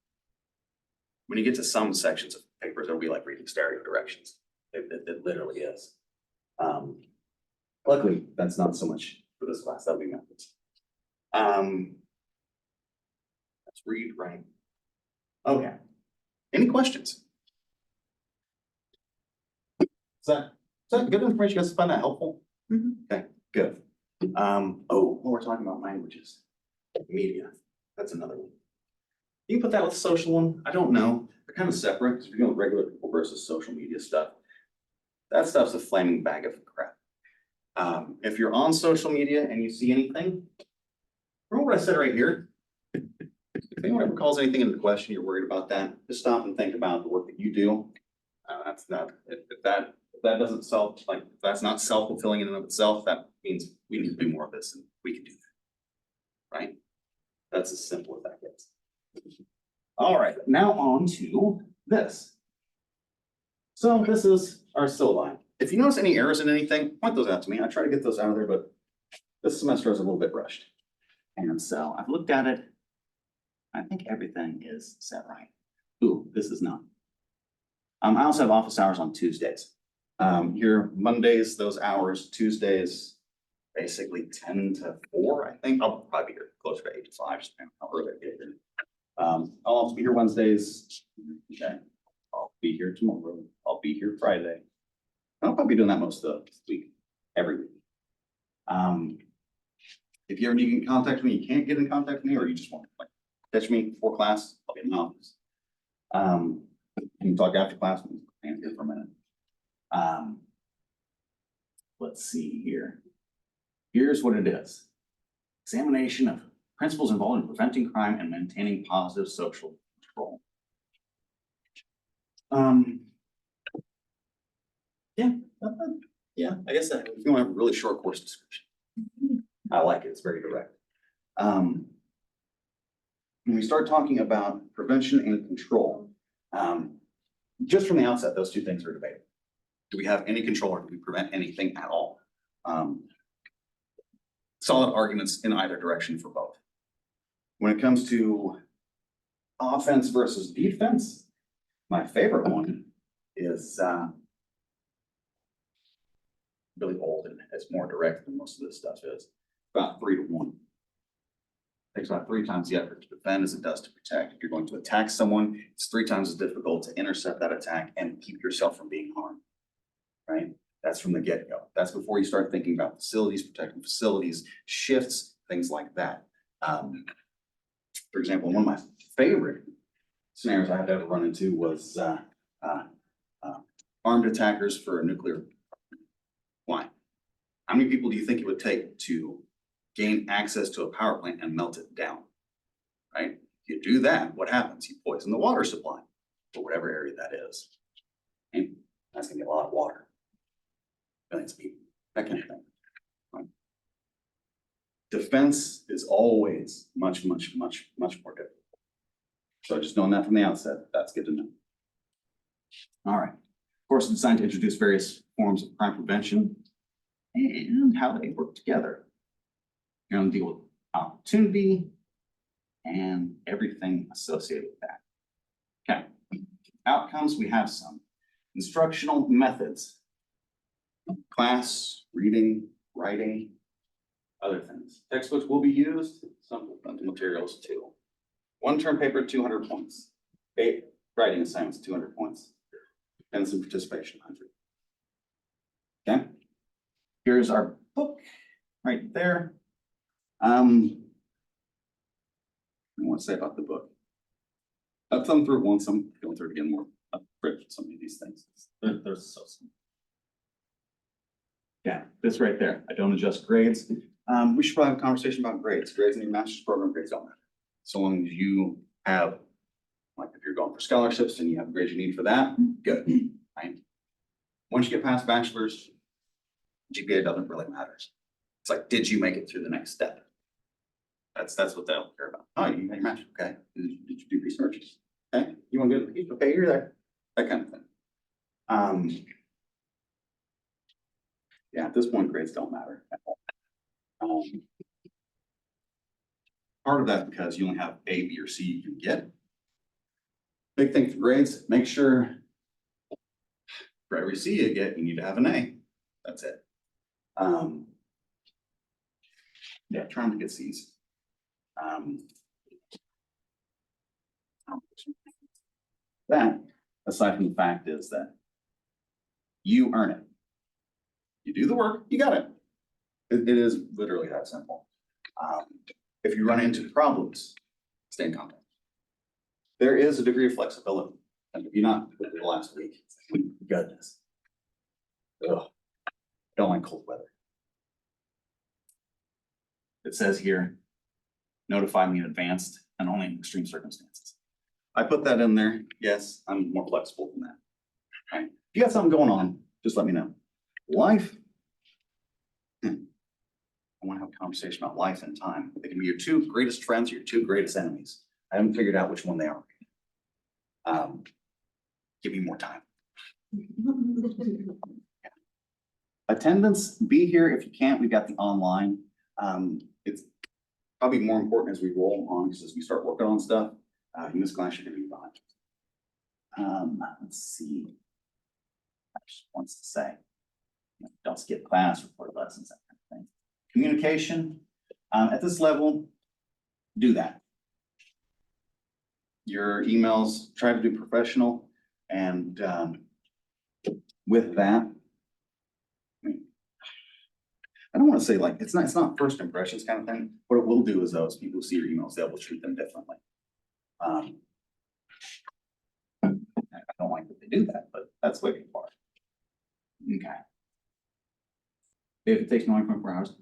when you get to some sections of papers, it'll be like reading stereo directions. It literally is. Luckily, that's not so much for this class. That'll be methods. Let's read, right? Okay. Any questions? Is that good information? You guys find that helpful? Mhm. Okay, good. Oh, when we're talking about languages, media, that's another one. You can put that with social one. I don't know. They're kind of separate because we're dealing with regular people versus social media stuff. That stuff's a flaming bag of crap. If you're on social media and you see anything, remember what I said right here? If anyone ever calls anything into question, you're worried about that, just stop and think about the work that you do. That's not, if that doesn't if that's not self-fulfilling in and of itself, that means we need to do more of this and we can do that. Right? That's as simple as that gets. All right, now on to this. So this is our syllabi. If you notice any errors in anything, point those out to me. I try to get those out of there, but this semester is a little bit rushed. And so I've looked at it. I think everything is set right. Ooh, this is not. I also have office hours on Tuesdays. Here, Mondays, those hours, Tuesdays, basically 10 to 4, I think. I'll probably be here closer to 8 to 5, just depending on how early I get here. I'll also be here Wednesdays. Okay. I'll be here tomorrow. I'll be here Friday. I'll probably be doing that most of the week, every week. If you ever need to get in contact with me, you can't get in contact with me, or you just want to catch me before class, I'll be in the office. You can talk after class, I'm here for a minute. Let's see here. Here's what it is. Examination of principles involved in preventing crime and maintaining positive social control. Yeah, I guess that, if you want to have a really short course description. I like it, it's very direct. When we start talking about prevention and control, just from the outset, those two things are debated. Do we have any control or do we prevent anything at all? Solid arguments in either direction for both. When it comes to offense versus defense, my favorite one is really old and it's more direct than most of this stuff is. About 3 to 1. Takes about 3 times the effort to defend as it does to protect. If you're going to attack someone, it's 3 times as difficult to intercept that attack and keep yourself from being harmed. Right? That's from the get-go. That's before you start thinking about facilities, protecting facilities, shifts, things like that. For example, one of my favorite scenarios I have ever run into was armed attackers for a nuclear. Why? How many people do you think it would take to gain access to a power plant and melt it down? Right? If you do that, what happens? You poison the water supply for whatever area that is. And that's gonna be a lot of water. Millions of people, that kind of thing. Right? Defense is always much more difficult. So just knowing that from the outset, that's good to know. All right. Of course, it's designed to introduce various forms of crime prevention and how they work together. You're going to deal with opportunity and everything associated with that. Okay. Outcomes, we have some instructional methods. Class, reading, writing, other things. Textbooks will be used, some materials too. 1-term paper, 200 points. 8 writing assignments, 200 points. And some participation, 100. Okay. Here's our book right there. I want to say about the book. I've thumbed through it once, I'm going through it again more. I've read some of these things. They're so simple. Yeah, this right there. I don't adjust grades. We should probably have a conversation about grades. Grades in your master's program, grades don't matter. So long as you have, like if you're going for scholarships and you have the grades you need for that, good. Right? Once you get past bachelor's, GPA doesn't really matter. It's like, did you make it through the next step? That's what they'll care about. Oh, you got your master's, okay. Did you do research? Okay, you want to go to the beach? Okay, you're there, that kind of thing. Yeah, at this point, grades don't matter at all. Part of that because you only have A, B, or C you can get. Big thing for grades, make sure for every C you get, you need to have an A. That's it. Yeah, trying to get C's. That, aside from the fact is that you earn it. You do the work, you got it. It is literally that simple. If you run into problems, stay in contact. There is a degree of flexibility. And if you're not with the last week, goodness. Ugh, don't like cold weather. It says here, notify me in advance and only in extreme circumstances. I put that in there. Yes, I'm more flexible than that. Okay. If you got something going on, just let me know. Life. I want to have a conversation about life and time. They can be your two greatest friends or your two greatest enemies. I haven't figured out which one they are. Give me more time. Attendance, be here if you can't. We've got the online. It's probably more important as we roll on because as we start working on stuff, in this class, you're gonna be fine. Let's see. I just wants to say, don't skip class, report lessons, that kind of thing. Communication, at this level, do that. Your emails, try to do professional, and with that, I don't want to say like, it's not first impressions kind of thing. What it will do is those people who see your emails, they will treat them differently. I don't like that they do that, but that's the way people are. Okay. If it takes more than 24 hours.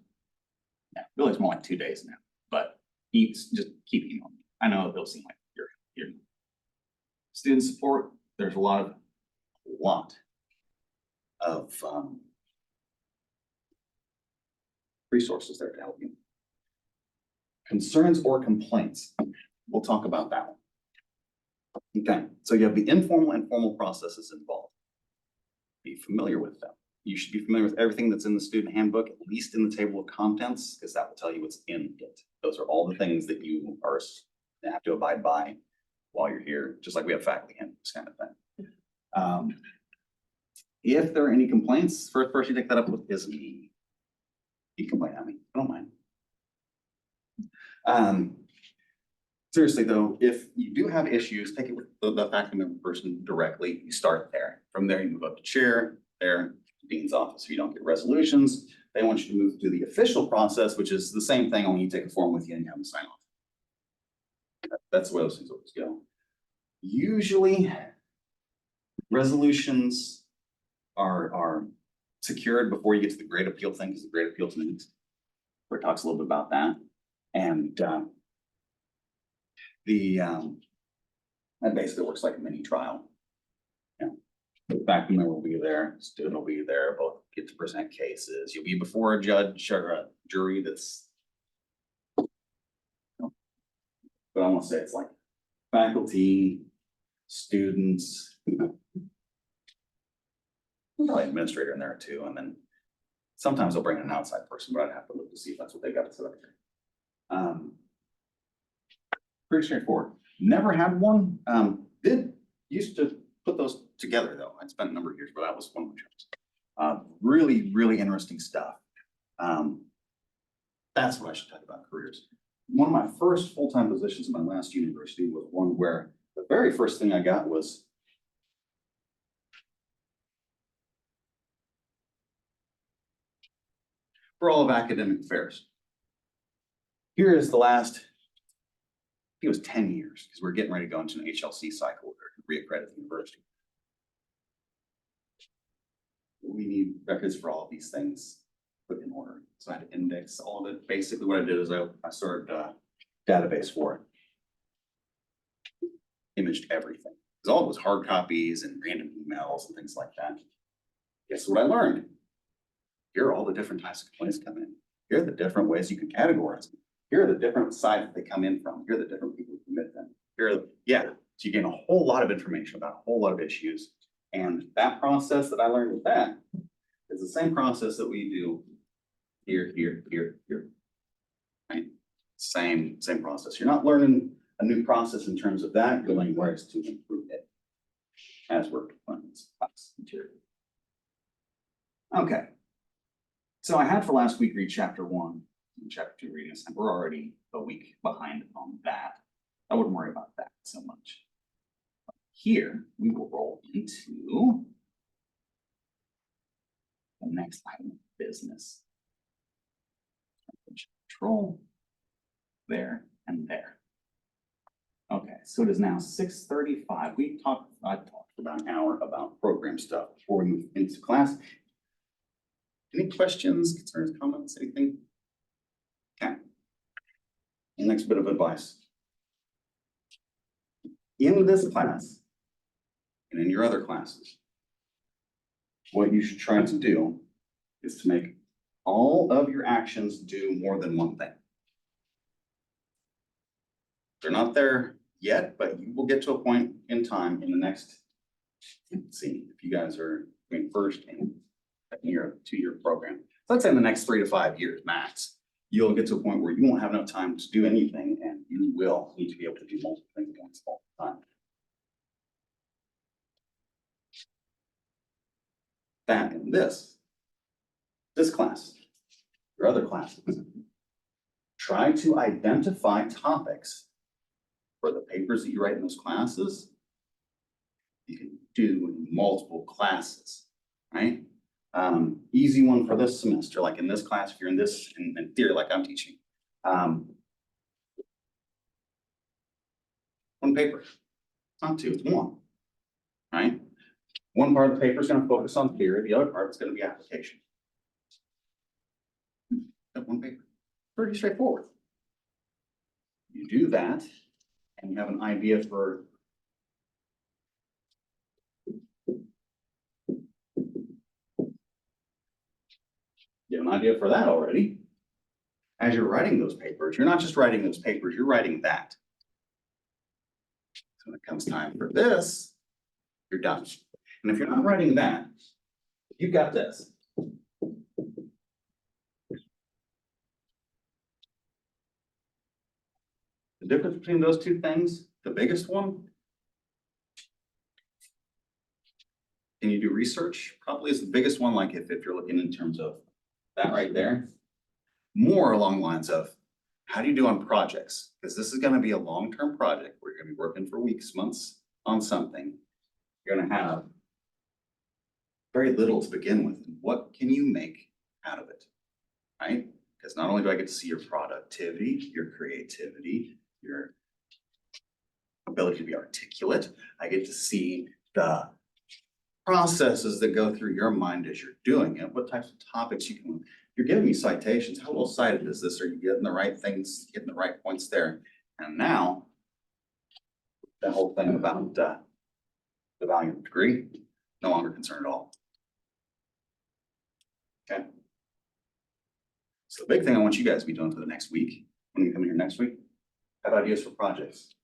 Yeah, really, it's more like 2 days now, but just keep emailing. I know they'll seem like you're student support. There's a lot of resources there to help you. Concerns or complaints. We'll talk about that one. Okay, so you have the informal and formal processes involved. Be familiar with them. You should be familiar with everything that's in the student handbook, at least in the table of contents, because that will tell you what's in it. Those are all the things that you have to abide by while you're here, just like we have faculty handbooks kind of thing. If there are any complaints, first person you take that up with is me. You can complain at me, I don't mind. Seriously though, if you do have issues, take it with the faculty member person directly. You start there. From there, you move up to chair, there, dean's office. If you don't get resolutions, they want you to move to the official process, which is the same thing, only you take a form with you and you have them sign off. That's the way those things always go. Usually, resolutions are secured before you get to the grade appeal thing, because the grade appeal thing where it talks a little bit about that. And that basically works like a mini trial. The faculty member will be there, student will be there, both get to present cases. You'll be before a judge or a jury that's, but I want to say it's like faculty, students, probably administrator in there too, and then sometimes they'll bring in an outside person, but I'd have to look to see if that's what they got to set up here. Pretty straightforward. Never had one. Used to put those together though. I spent a number of years, but that was one of my jobs. Really, really interesting stuff. That's what I should talk about, careers. One of my first full-time positions in my last university was one where the very first thing I got was for all of academic affairs. Here is the last, I think it was 10 years, because we're getting ready to go into an HLC cycle or reaccredit the university. We need records for all of these things put in order. So I had to index all of it. Basically what I did is I started a database for it. Imaged everything. Because all it was hard copies and random emails and things like that. Guess what I learned? Here are all the different types of complaints come in. Here are the different ways you can categorize them. Here are the different sides that they come in from. Here are the different people who commit them. Here are So you gain a whole lot of information about a whole lot of issues. And that process that I learned with that is the same process that we do here, here. Right? Same process. You're not learning a new process in terms of that, you're learning ways to improve it as we're learning this class material. Okay. So I had for last week read chapter 1 and chapter 2 readings, and we're already a week behind on that. I wouldn't worry about that so much. Here, we will roll into the next item of business. Control there and there. Okay, so it is now 6:35. I talked for about an hour about program stuff before we move into class. Any questions, concerns, comments, anything? Okay. The next bit of advice. In this class, and in your other classes, what you should try to do is to make all of your actions do more than one thing. They're not there yet, but you will get to a point in time in the next, let's see, if you guys are between first and second year of a 2-year program. So let's say in the next 3 to 5 years max, you'll get to a point where you won't have enough time to do anything, and you will need to be able to do multiple things at once all the time. That in this class, your other classes, try to identify topics for the papers that you write in those classes. You can do in multiple classes, right? Easy one for this semester, like in this class, if you're in this, in theory, like I'm teaching. One paper, it's not 2, it's 1, right? One part of the paper is going to focus on theory, the other part is going to be application. That one paper, pretty straightforward. You do that, and you have an idea for that already. As you're writing those papers, you're not just writing those papers, you're writing that. So when it comes time for this, you're done. And if you're not writing that, you've got this. The difference between those two things, the biggest one, can you do research? Probably is the biggest one, like if you're looking in terms of that right there. More along the lines of, how do you do on projects? Because this is going to be a long-term project. We're going to be working for weeks, months on something. You're going to have very little to begin with. What can you make out of it, right? Because not only do I get to see your productivity, your creativity, your ability to be articulate, I get to see the processes that go through your mind as you're doing it, what types of topics you can. You're giving me citations. How well cited is this? Are you getting the right things, getting the right points there? And now, the whole thing about the value of the degree, no longer concerned at all. Okay. So the big thing I want you guys to be doing for the next week, when you come in here next week, have ideas for projects.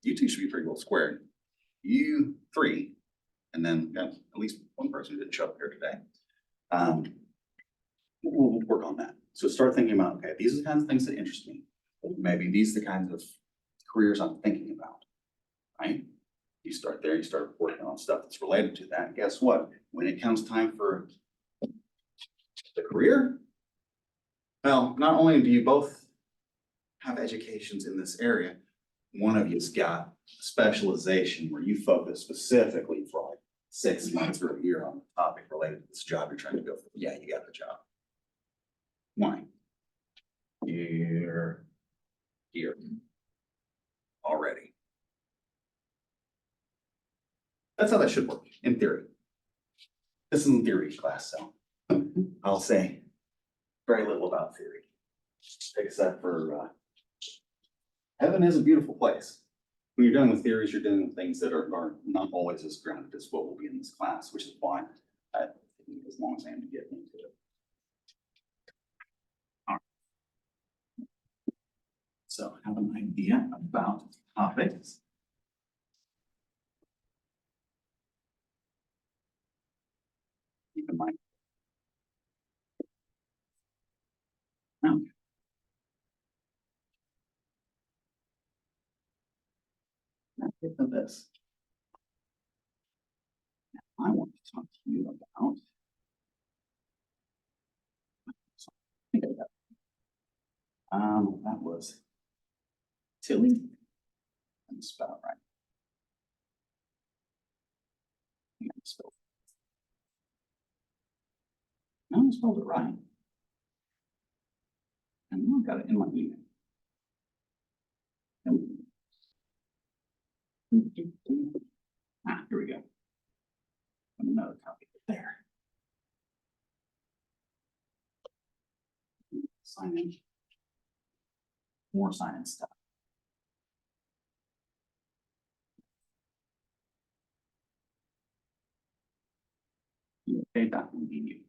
You two should be pretty well squared. You 3, and then at least one person who didn't show up here today. We'll work on that. So start thinking about, okay, these are the kinds of things that interest me. Maybe these are the kinds of careers I'm thinking about, right? You start there, you start working on stuff that's related to that. And guess what? When it comes time for the career, well, not only do you both have educations in this area, one of you's got a specialization where you focus specifically for like 6 months or a year on a topic related to this job you're trying to go for. Yeah, you got the job. Why? You're here already. That's how that should work in theory. This isn't theory class, so I'll say very little about theory, except for heaven is a beautiful place. When you're dealing with theories, you're dealing with things that are not always as grounded as what will be in this class, which is why I think as long as I am to get into it. All right. So I have an idea about topics to this. Now, I want to talk to you about. That was Tilly. Let me spell it right. Yeah, I spelled it. No, I spelled it right. And now I've got it in my email. Here we go. Another copy there. Sign in. More sign in stuff. Okay, that will be you.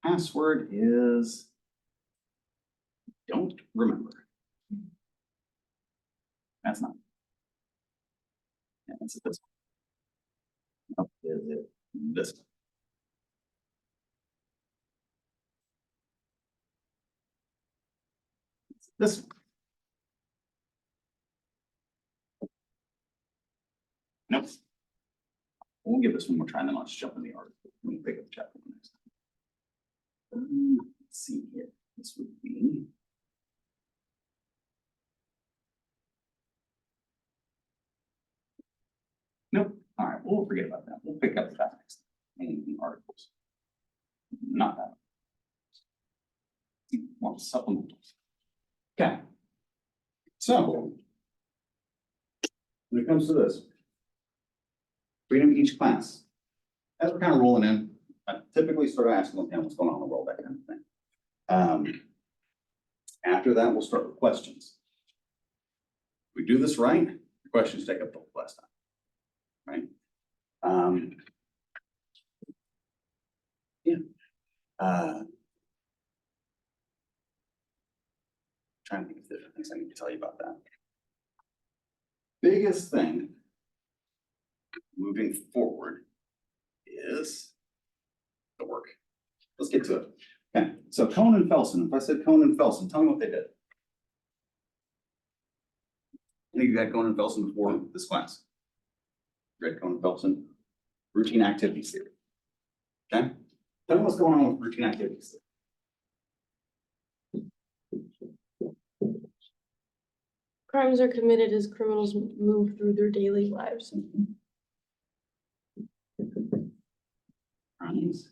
Password is. Don't remember. That's not. Yeah, that's this one. Oh, is it this one? This one. Nope. We'll give this one more try, and then let's jump in the article. Let me pick up the chapter next time. Let's see here. This would be. Nope. All right, we'll forget about that. We'll pick up that next time in the articles. Not that. More supplementals. Okay. So. When it comes to this. Freedom of each class. As we're kind of rolling in, I typically start asking them, what's going on in the world, that kind of thing. After that, we'll start with questions. If we do this right, the questions take up the whole class time. Right? Yeah. Trying to think of different things I need to tell you about that. Biggest thing moving forward is the work. Let's get to it. Okay, so Cohen and Felsen. If I said Cohen and Felsen, tell me what they did. Any of you had Cohen and Felsen before this class? Read Cohen and Felsen? Routine activities theory. Okay, tell me what's going on with routine activities theory. Crimes are committed as criminals move through their daily lives. Crimes.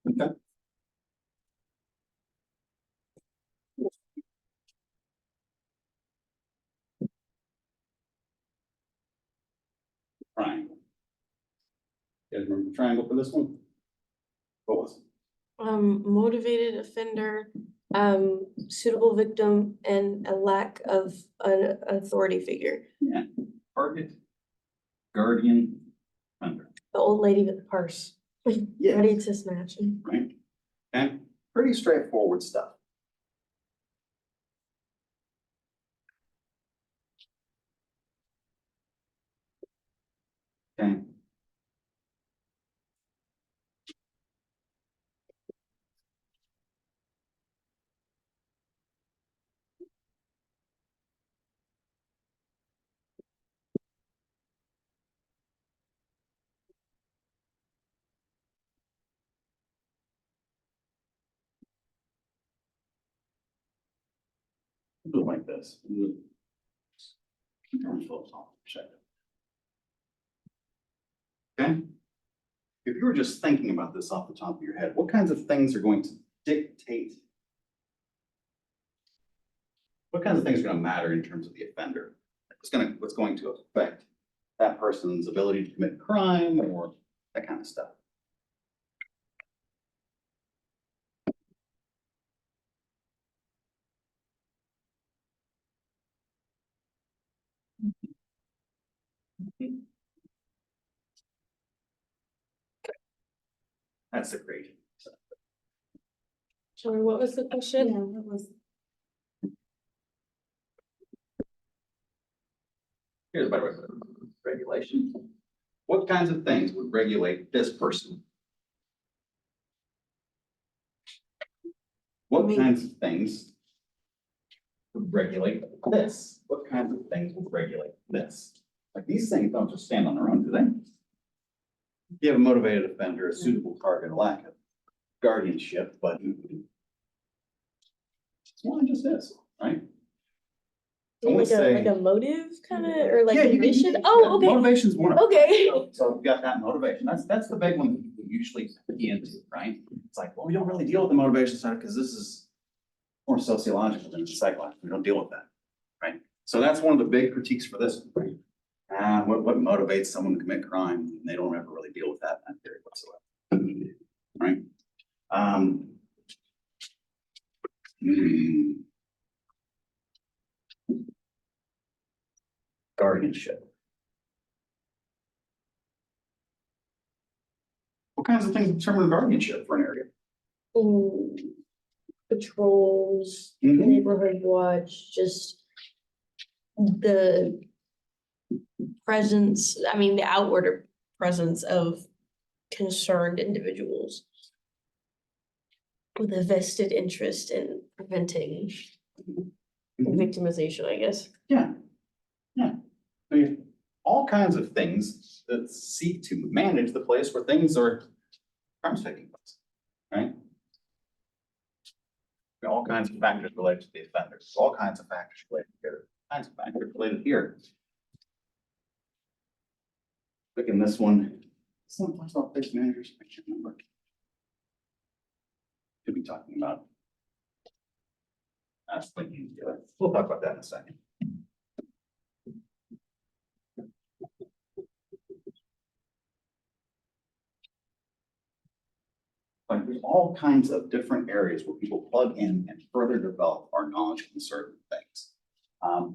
Okay. Triangle. You guys remember the triangle for this one? What was it? Motivated offender, suitable victim, and a lack of an authority figure. Yeah, target, guardian, offender. The old lady with the purse, Yes. ready to snatch. Right? And pretty straightforward stuff. Okay. Do it like this. Okay. If you were just thinking about this off the top of your head, what kinds of things are going to dictate? What kinds of things are going to matter in terms of the offender? What's going to affect that person's ability to commit crime or that kind of stuff? That's the great. Sorry, what was the question? Yeah, that was. Here's by the way, regulation. What kinds of things would regulate this person? What Me. kinds of things would regulate this? What kinds of things would regulate this? Like these things don't just stand on their own, do they? If you have a motivated offender, a suitable target, a lack of guardianship, but it's more than just this, right? I Like would a, say- like a motive kind of, or like Yeah, a you can- mission? Oh, okay. Motivation's one of them. Okay. So we've got that motivation. That's the big one that we usually key into, right? It's like, well, we don't really deal with the motivation side because this is more sociological than it's psychological. We don't deal with that, right? So that's one of the big critiques for this, right? What motivates someone to commit crime? They don't ever really deal with that in that theory whatsoever, right? hmm. Guardianship. What kinds of things determine guardianship for an area? Patrols, Mhm. neighborhood watch, just the presence, I mean, the outward presence of concerned individuals with a vested interest in preventing victimization, I guess. Yeah, yeah. I mean, all kinds of things that seek to manage the place where things are crimes taking place, right? There are all kinds of factors related to the offenders, all kinds of factors related here, kinds of factors related here. Look in this one. Someone talks about place managers, I can't remember. Could be talking about. That's thinking, we'll talk about that in a second. Like there's all kinds of different areas where people plug in and further develop our knowledge in certain things.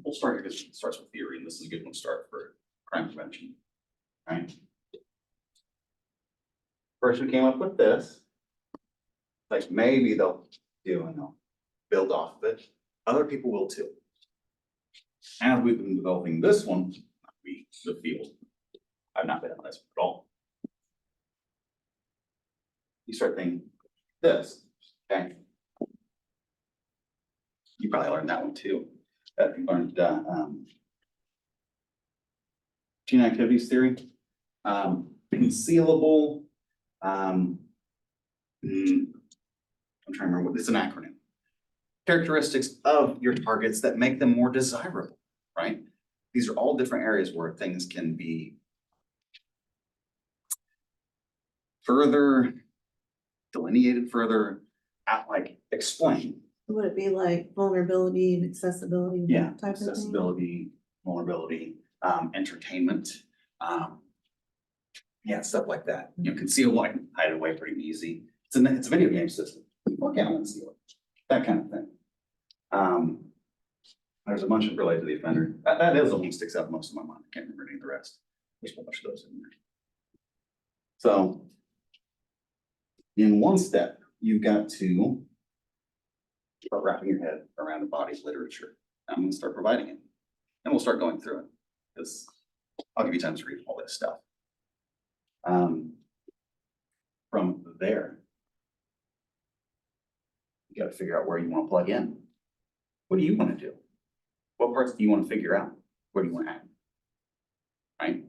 We'll start here because it starts with theory, and this is a good one to start for crime prevention, right? First, we came up with this. Like maybe they'll do and they'll build off of it. Other people will too. As we've been developing this one, the field. I've not been on this at all. You start thinking this, okay? You probably learned that one too. You learned gene activities theory, concealable. I'm trying to remember what it's an acronym. Characteristics of your targets that make them more desirable, right? These are all different areas where things can be further delineated, further like explained. Would it be like vulnerability and accessibility? Yeah, Type of thing? accessibility, vulnerability, entertainment, yeah, stuff like that. You know, conceal like hide away pretty easy. It's a video game system. What can I conceal it? That kind of thing. There's a bunch of related to the offender. That is the one that sticks out most of my mind. I can't remember any of the rest. There's a bunch of those in there. So in one step, you've got to start wrapping your head around a body of literature. I'm going to start providing it. And we'll start going through it because I'll give you time to read all this stuff. From there, you got to figure out where you want to plug in. What do you want to do? What parts do you want to figure out? Where do you want to add? Right?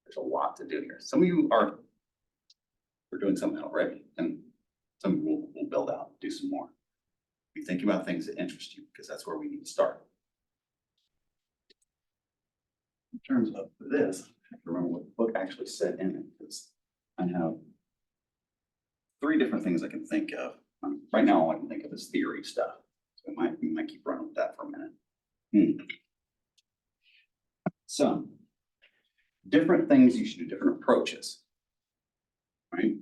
There's a lot to do here. Some of you are doing something already, and some of you will build out, do some more. Be thinking about things that interest you because that's where we need to start. In terms of this, I have to remember what the book actually said in it because I have 3 different things I can think of. Right now, all I can think of is theory stuff. So we might keep running with that for a minute. So, different things you should do, different approaches, right?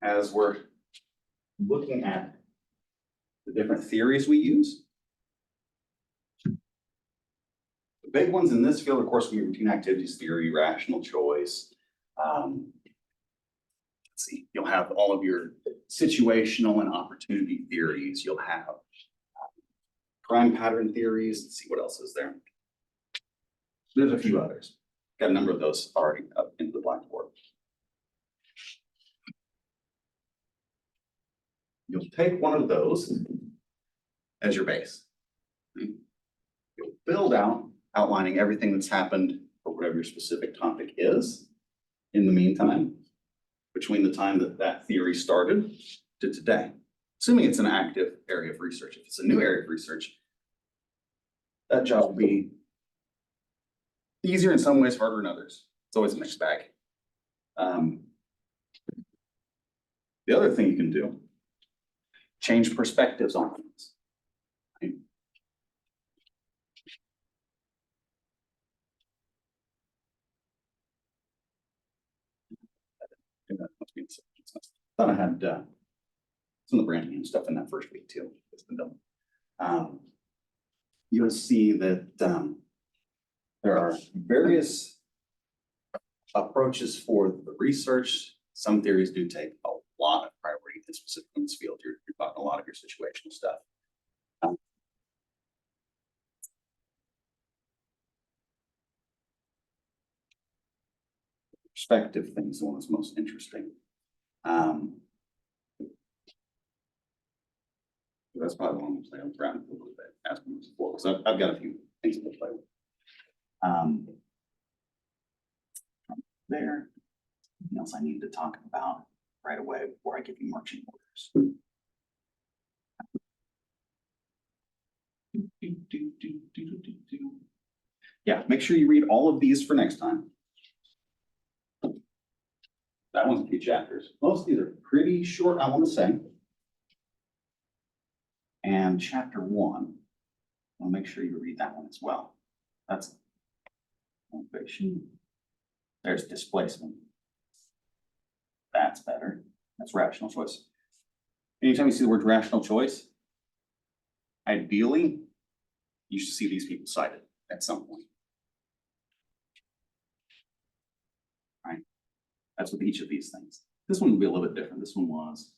As we're looking at the different theories we use. The big ones in this field, of course, we have routine activities theory, rational choice. Let's see, you'll have all of your situational and opportunity theories. You'll have crime pattern theories. Let's see what else is there. There's a few others. Got a number of those already up into the Blackboard. You'll take one of those as your base. You'll build out, outlining everything that's happened or whatever your specific topic is in the meantime, between the time that that theory started to today. Assuming it's an active area of research. If it's a new area of research, that job will be easier in some ways, harder in others. It's always a mixed bag. The other thing you can do, change perspectives on things. Right? Thought I had some of the branding and stuff in that first week too. It's been done. You'll see that there are various approaches for the research. Some theories do take a lot of priority, and specifically in this field, you're talking a lot of your situational stuff. Perspective thing is the one that's most interesting. That's probably the one we'll play around with a little bit as we move forward. So I've got a few things to play with. There. Anything else I need to talk about right away before I give you marching orders? Yeah, make sure you read all of these for next time. That one's a few chapters. Most of these are pretty short, I want to say. And chapter 1, I'll make sure you read that one as well. That's motivation. There's displacement. That's better. That's rational choice. Anytime you see the word rational choice, ideally, you should see these people cited at some point. Right? That's with each of these things. This one will be a little bit different. This one was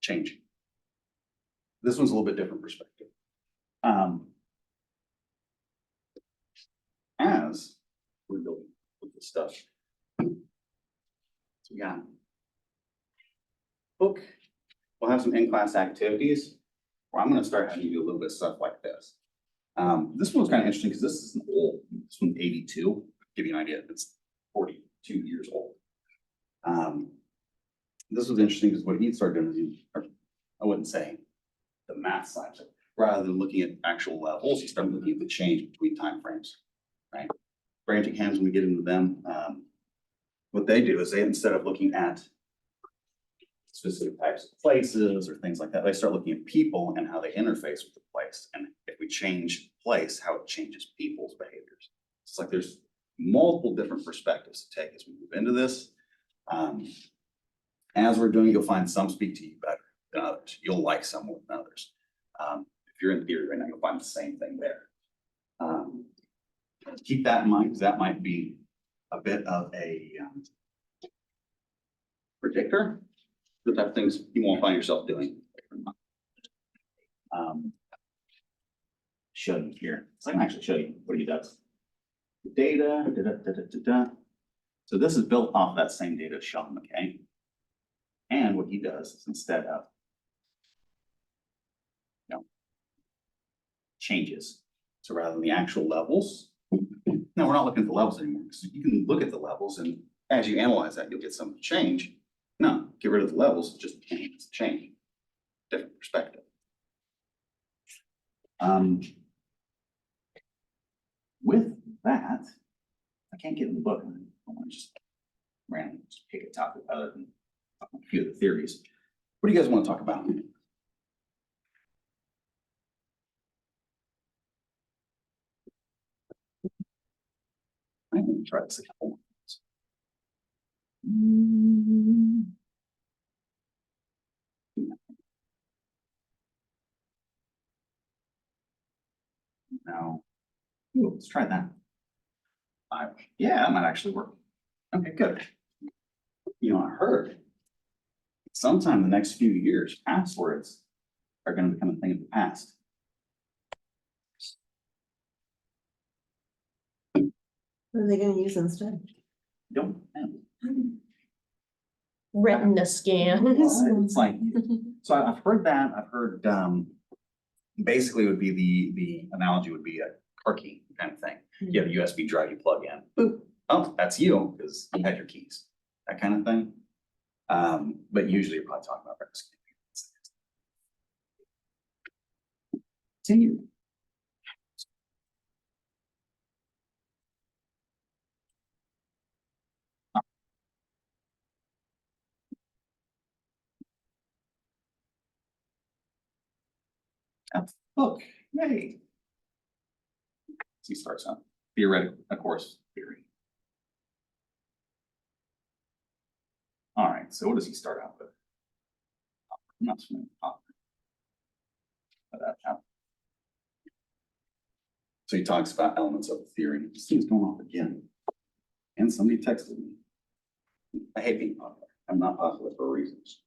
change. This one's a little bit different perspective. As we're building with this stuff, so we got book. We'll have some in-class activities where I'm going to start having you do a little bit of stuff like this. This one's kind of interesting because this is an old. This one's 82. Give you an idea. It's 42 years old. This was interesting because what he started doing is, I wouldn't say the math side, but rather than looking at actual levels, he started looking at the change between timeframes. Right? Branching hands, when we get into them, what they do is they, instead of looking at specific types of places or things like that, they start looking at people and how they interface with the place. And if we change place, how it changes people's behaviors. It's like there's multiple different perspectives to take as we move into this. As we're doing, you'll find some speak to you better than others. You'll like some more than others. If you're in theory right now, you'll find the same thing there. Keep that in mind, because that might be a bit of a predictor, the type of things you won't find yourself doing. Show you here. So I can actually show you what he does. Data, So this is built off that same data, Sean McKay. And what he does is instead of, changes. So rather than the actual levels, no, we're not looking at the levels anymore. So you can look at the levels, and as you analyze that, you'll get some change. No, get rid of the levels, just change. Different perspective. With that, I can't get in the book. I want to just randomly just pick a topic other than a few of the theories. What do you guys want to talk about? I'm going to try this a couple more times. No. Ooh, let's try that. Yeah, that might actually work. Okay, good. I heard sometime in the next few years, passwords are going to become a thing of the past. What are they gonna use instead? Don't know. Retina scans. It's like, so I've heard that, I've heard, basically it would be the analogy would be a car key kind of thing. You have a USB drive, you plug in, boop, oh, that's you, because you had your keys, that kind of thing. But usually you're probably talking about retina scanning. Continue. Look, yay. So he starts out theoretical, of course, theory. All right, so what does he start out with? I'm not familiar with Popper. But that happened. So he talks about elements of the theory. This thing's going off again. And somebody texted me. I hate being popular. I'm not popular for reasons.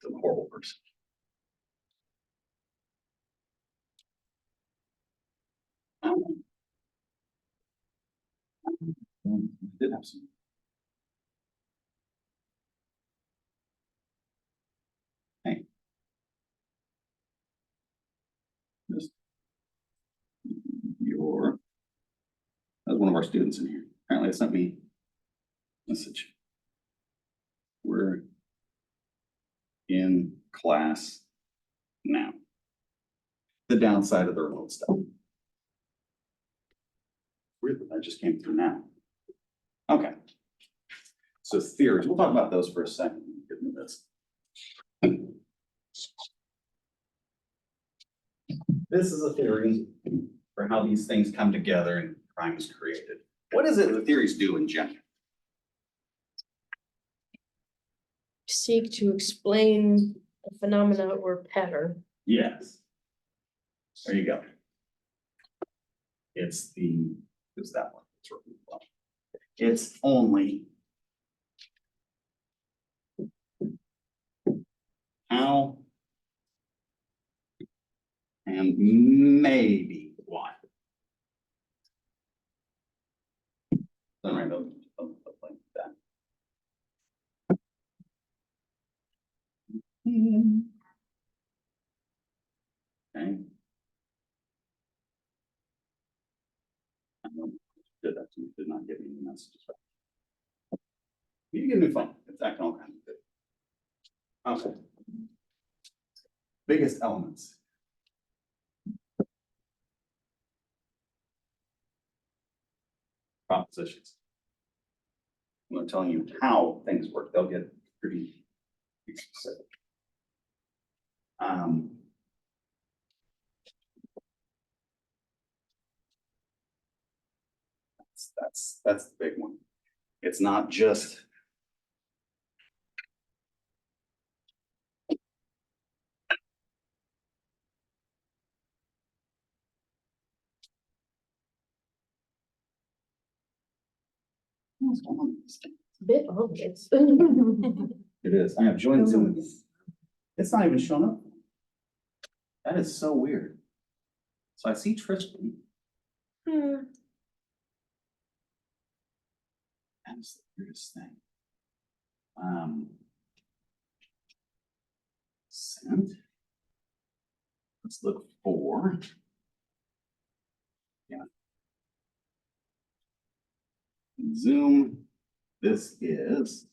I'm a horrible person. I did have some. Hey. This. That was one of our students in here. Apparently it sent me a message. We're in class now. The downside of the remote stuff. Weird that just came through now. Okay. So theories, we'll talk about those for a second. Get into this. This is a theory for how these things come together and crime is created. What is it the theories do in general? Seek to explain a phenomena or pattern. Yes. There you go. It's that one. It's only how and maybe why. Then right up like that. Okay. Did that to me, did not give me the messages. You give me fun. It's acting all kinds of good. Okay. Biggest elements. Propositions. When they're telling you how things work, they'll get pretty specific. That's the big one. It's not just what's going on with this thing? Bit obvious. It is. I have joined Zoom. It's not even showing up. That is so weird. So I see Tristan. That is the weirdest thing. Sent. Let's look for. Yeah. Zoom. This is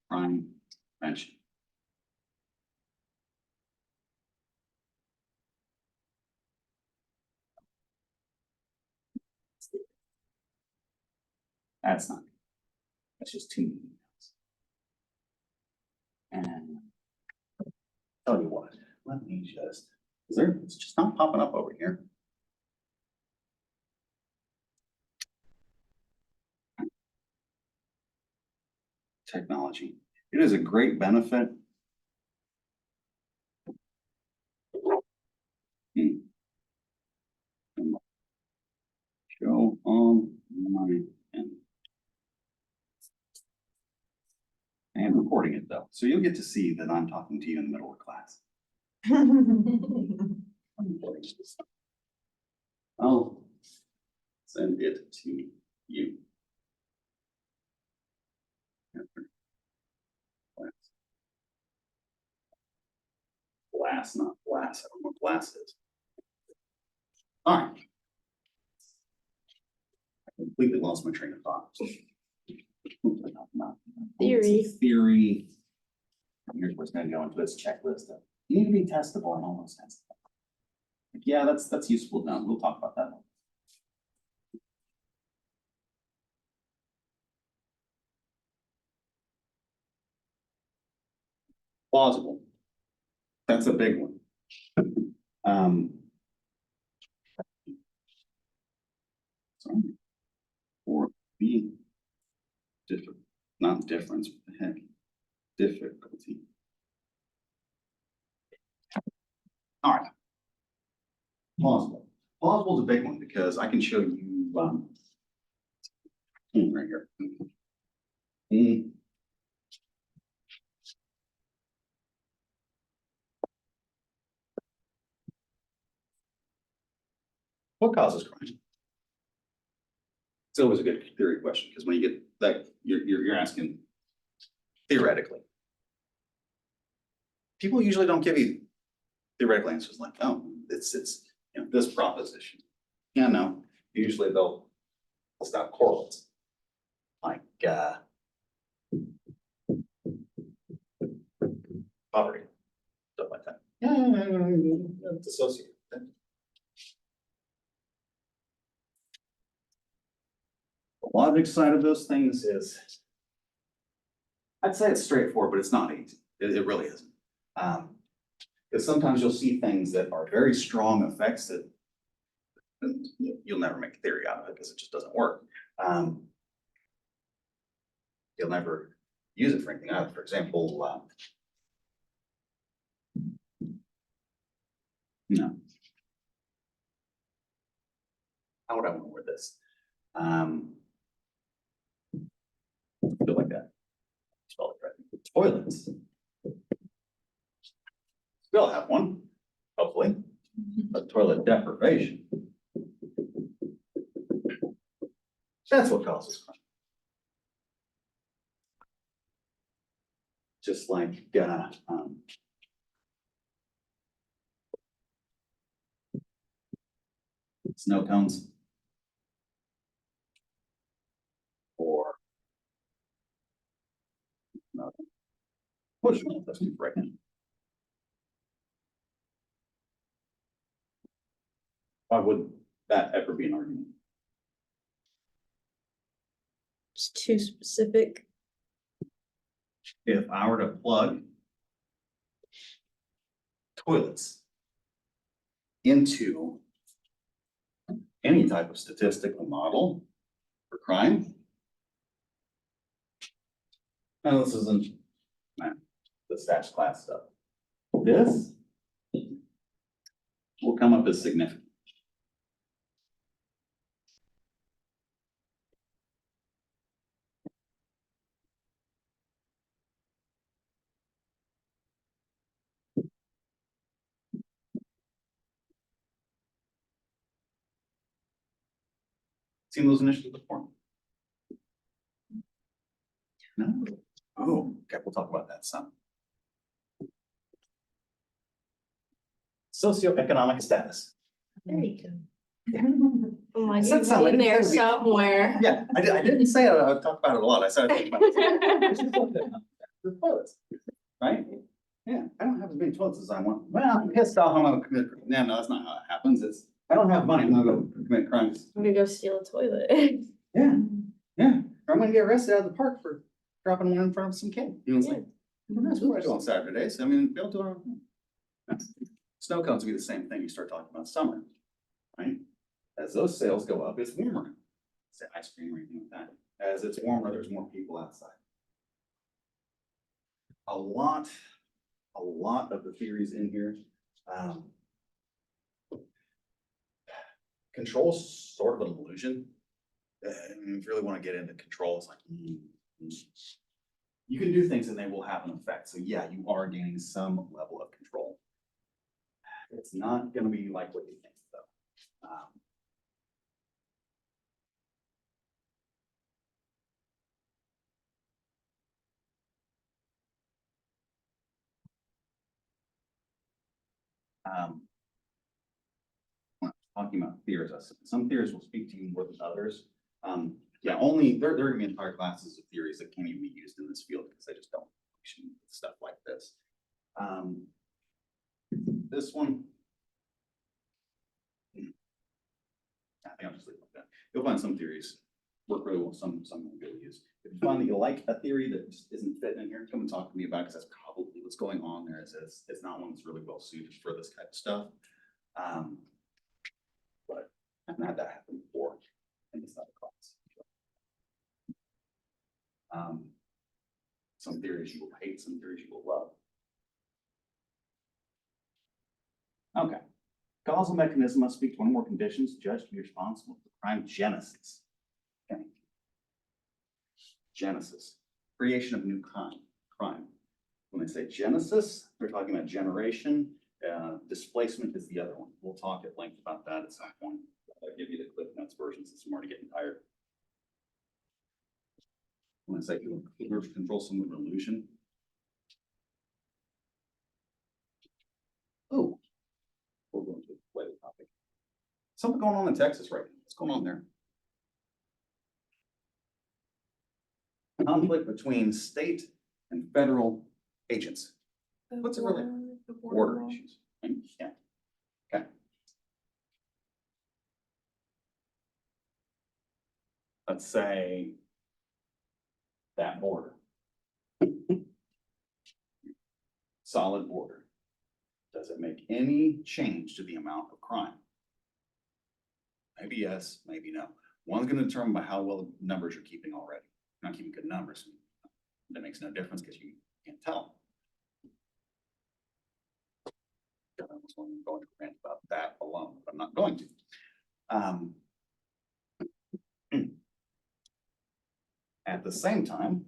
crime prevention. That's not. That's just too many emails. And tell you what, let me just, it's just not popping up over here. Technology. It is a great benefit. Show on my end. And recording it though. So you'll get to see that I'm talking to you in the middle of class. I'll send it to glass, not glass. I don't know what glass is. All right. I completely lost my train of thought. Theory. Theory. Here's what's gonna go into this checklist of, you need to be testable and all those kinds of things. Yeah, that's useful. Now, we'll talk about that. Plausible. That's a big one. Um. Sorry. Or being different, not difference, what the heck, difficulty. All right. Plausible. Plausible is a big one because I can show you, right here. What causes crime? It's always a good theory question, because when you get that, you're asking theoretically. People usually don't give you theoretical answers like, oh, it's, you know, this proposition. Yeah, no, usually they'll stop correlates. Like, poverty, stuff like that. Yeah, it's associated. The logic side of those things is, I'd say it's straightforward, but it's not easy. It really isn't. Because sometimes you'll see things that are very strong effects that you'll never make a theory out of it because it just doesn't work. You'll never use it for anything either. For example, no. How would I want to word this? Feel like that. Spell it right. Toilets. We'll have one, hopefully. But toilet deprivation. That's what causes crime. Just like snow cones. Or no. Which one does right now? Why would that ever be an argument? It's too specific. If I were to plug toilets into any type of statistical model for crime. Now, this isn't the stats class stuff. This will come up as significant. Seen those initiatives before? No? Oh, okay, we'll talk about that some. Socioeconomic status. There you go. Oh, I Said knew something, I in didn't there say it. somewhere. Yeah, I didn't say it, I talked about it a lot, I said I think about it. The toilets, right? Yeah, I don't have as many toilets as I want. Well, I'm pissed off, I'm gonna commit, no, that's not how it happens, it's, I don't have money, I'm gonna go commit crimes. I'm gonna go steal a toilet. Yeah, yeah, or I'm gonna get arrested out of the park for dropping one in front of some kid, you know, it's like, well, that's what I do on Saturdays, I mean, they'll do it. Snow cones will be the same thing, you start talking about summer, right? As those sales go up, it's warmer. Say ice cream or anything like that. As it's warmer, there's more people outside. A lot of the theories in here. Control's sort of an illusion. If you really want to get into control, it's like, you can do things and they will have an effect. So yeah, you are gaining some level of control. It's not gonna be like what you think though. when I'm talking about theories, some theories will speak to you more than others. Yeah, only, there are gonna be entire classes of theories that can't even be used in this field because they just don't function with stuff like this. This one. I think I'll just leave it like that. You'll find some theories work really well, some won't be able to use. If you find that you like a theory that just isn't fitting in here, come and talk to me about it, because that's probably what's going on there. It's not one that's really well suited for this type of stuff. But I've had that happen before in this type of class. Some theories you will hate, some theories you will love. Okay. Causal mechanism must speak to one or more conditions judged to be responsible for crime genesis. Okay. Genesis, creation of new crime. When they say genesis, they're talking about generation. Displacement is the other one. We'll talk at length about that at some point. I'll give you the Cliff Notes version since I'm already getting tired. When I say control some illusion. Oh, we're going to the later topic. Something going on in Texas right now. What's going on there? Conflict between state and federal agents. What's it really? Border issues. Yeah. Okay. Let's say that border. Solid border. Does it make any change to the amount of crime? Maybe yes, maybe no. One's going to determine by how well the numbers you're keeping already. You're not keeping good numbers. That makes no difference because you can't tell. I was going to rant about that alone, but I'm not going to. At the same time,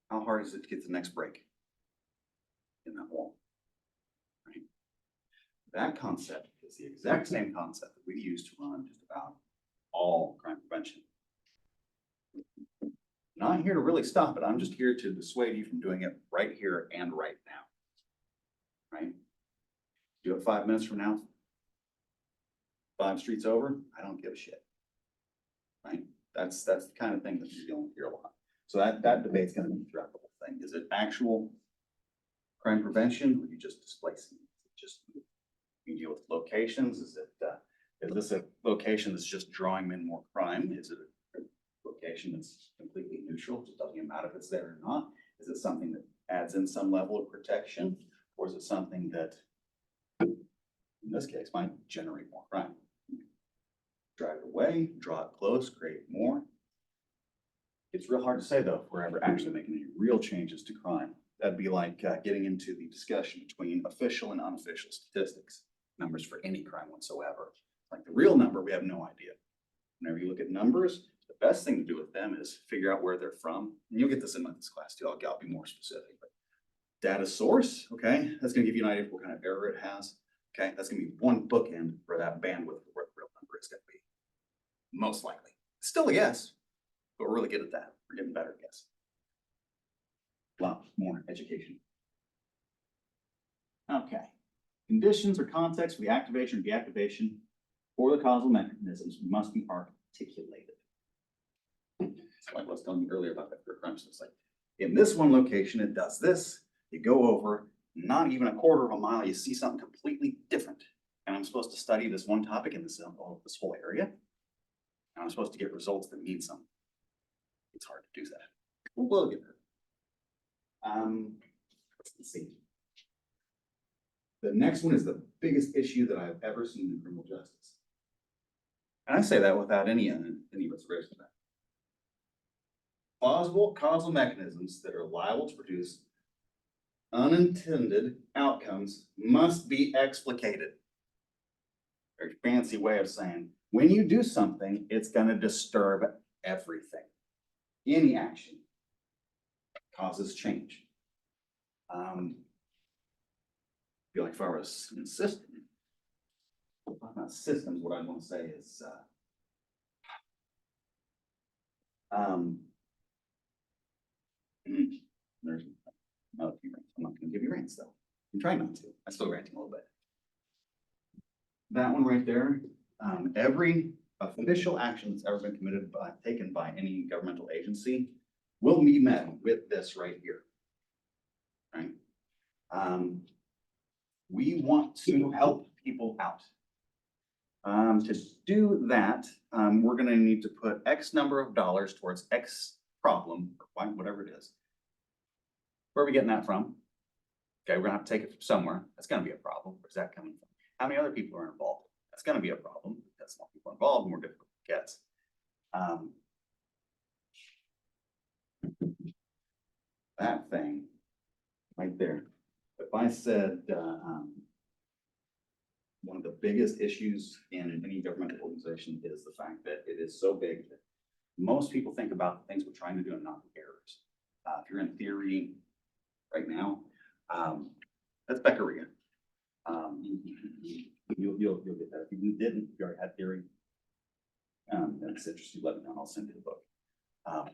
how hard is it to get the next break in that wall? Right? That concept is the exact same concept that we use to run just about all crime prevention. Not here to really stop it. I'm just here to dissuade you from doing it right here and right now. Right? Do it 5 minutes from now. 5 streets over. I don't give a shit. Right? That's the kind of thing that you're dealing with here a lot. So that debate's going to be throughout the whole thing. Is it actual crime prevention, or are you just displacing? Just you deal with locations. Is this a location that's just drawing in more crime? Is it a location that's completely neutral? It doesn't matter if it's there or not. Is it something that adds in some level of protection, or is it something that, in this case, might generate more crime? Drive it away, draw it close, create more. It's real hard to say though if we're ever actually making any real changes to crime. That'd be like getting into the discussion between official and unofficial statistics, numbers for any crime whatsoever. Like the real number, we have no idea. Whenever you look at numbers, the best thing to do with them is figure out where they're from. And you'll get this in this class too. I'll be more specific. But data source, okay, that's going to give you an idea of what kind of error it has. Okay, that's going to be one bookend for that bandwidth of where the real number is going to be. Most likely. Still a guess, but we're really good at that. We're getting better at guess. A lot more education. Okay. Conditions or context for the activation or deactivation or the causal mechanisms must be articulated. Like I was telling you earlier about that for crime. So it's like, in this one location, it does this. You go over, not even a quarter of a mile, you see something completely different. And I'm supposed to study this one topic in this whole area. And I'm supposed to get results that mean something. It's hard to do that. We'll get there. Let's see. The next one is the biggest issue that I've ever seen in criminal justice. And I say that without any reservation. Plausible causal mechanisms that are liable to produce unintended outcomes must be explicated. Very fancy way of saying, when you do something, it's going to disturb everything. Any action causes change. Feel like if I was in system, not systems, what I want to say is Not a few rants. I'm not gonna give you rants though. I'm trying not to. I'm still ranting a little bit. That one right there, every official action that's ever been taken by any governmental agency will be met with this right here. Right? We want to help people out. To do that, we're gonna need to put X number of dollars towards X problem, or whatever it is. Where are we getting that from? Okay, we're gonna have to take it from somewhere. That's gonna be a problem. Where's that coming from? How many other people are involved? That's gonna be a problem. That's more people involved, the more difficult it gets. That thing right there. If I said, one of the biggest issues in any governmental organization is the fact that it is so big that most people think about the things we're trying to do and not the errors. If you're in theory right now, that's Beccaria. You'll get that. If you didn't, if you already had theory, and it's interesting, let me know, I'll send you the book.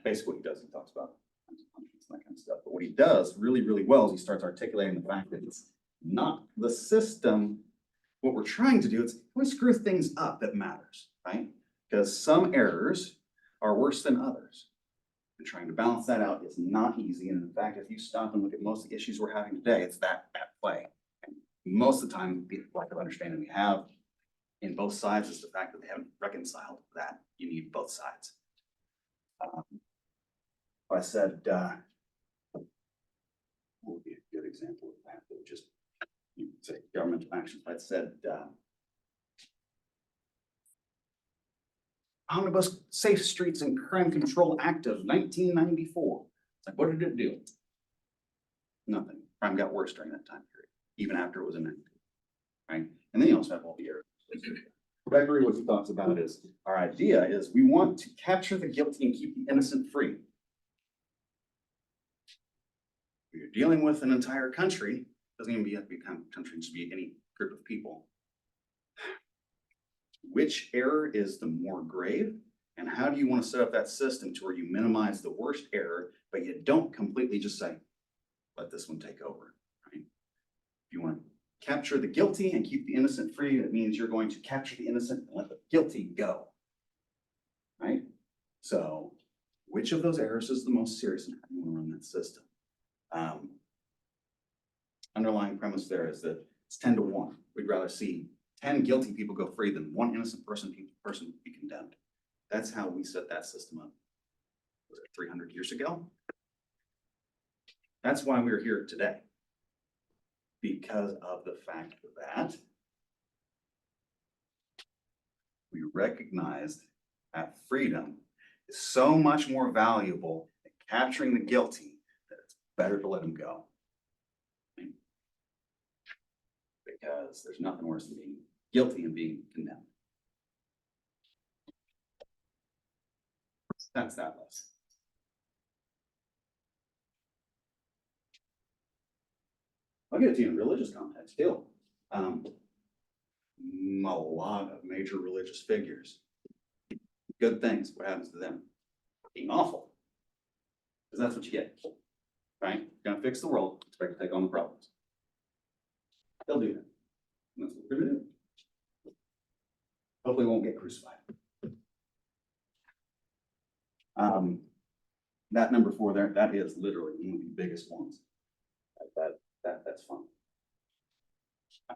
Basically what he does, he talks about that kind of stuff. But what he does really, really well is he starts articulating the fact that it's not the system. What we're trying to do is we screw things up that matters, right? Because some errors are worse than others. And trying to balance that out is not easy. And in fact, if you stop and look at most of the issues we're having today, it's that at play. And most of the time, the lack of understanding we have in both sides is the fact that they haven't reconciled that you need both sides. I said, what would be a good example of that? That would just, you could say governmental actions. I said, Omnibus Safe Streets and Crime Control Act of 1994. It's like, what did it do? Nothing. Crime got worse during that time period, even after it was enacted, right? And then you also have all the errors. Gregory, what he talks about is, our idea is we want to capture the guilty and keep the innocent free. When you're dealing with an entire country, doesn't even have to be a country, just be any group of people. Which error is the more grave? And how do you want to set up that system to where you minimize the worst error, but you don't completely just say, let this one take over, right? If you want to capture the guilty and keep the innocent free, that means you're going to capture the innocent and let the guilty go, right? So which of those errors is the most serious and how do you want to run that system? Underlying premise there is that it's 10 to 1. We'd rather see 10 guilty people go free than one innocent person be condemned. That's how we set that system up. Was it 300 years ago? That's why we're here today. Because of the fact that we recognized that freedom is so much more valuable than capturing the guilty that it's better to let them go. Because there's nothing worse than being guilty and being condemned. That's that list. I'll get it to you in religious context too. A lot of major religious figures. Good things, what happens to them? Being awful. Because that's what you get, right? You're gonna fix the world, expect to take on the problems. They'll do that. And that's what we're gonna do. Hopefully we won't get crucified. That number 4 there, that is literally one of the biggest ones. That's fun.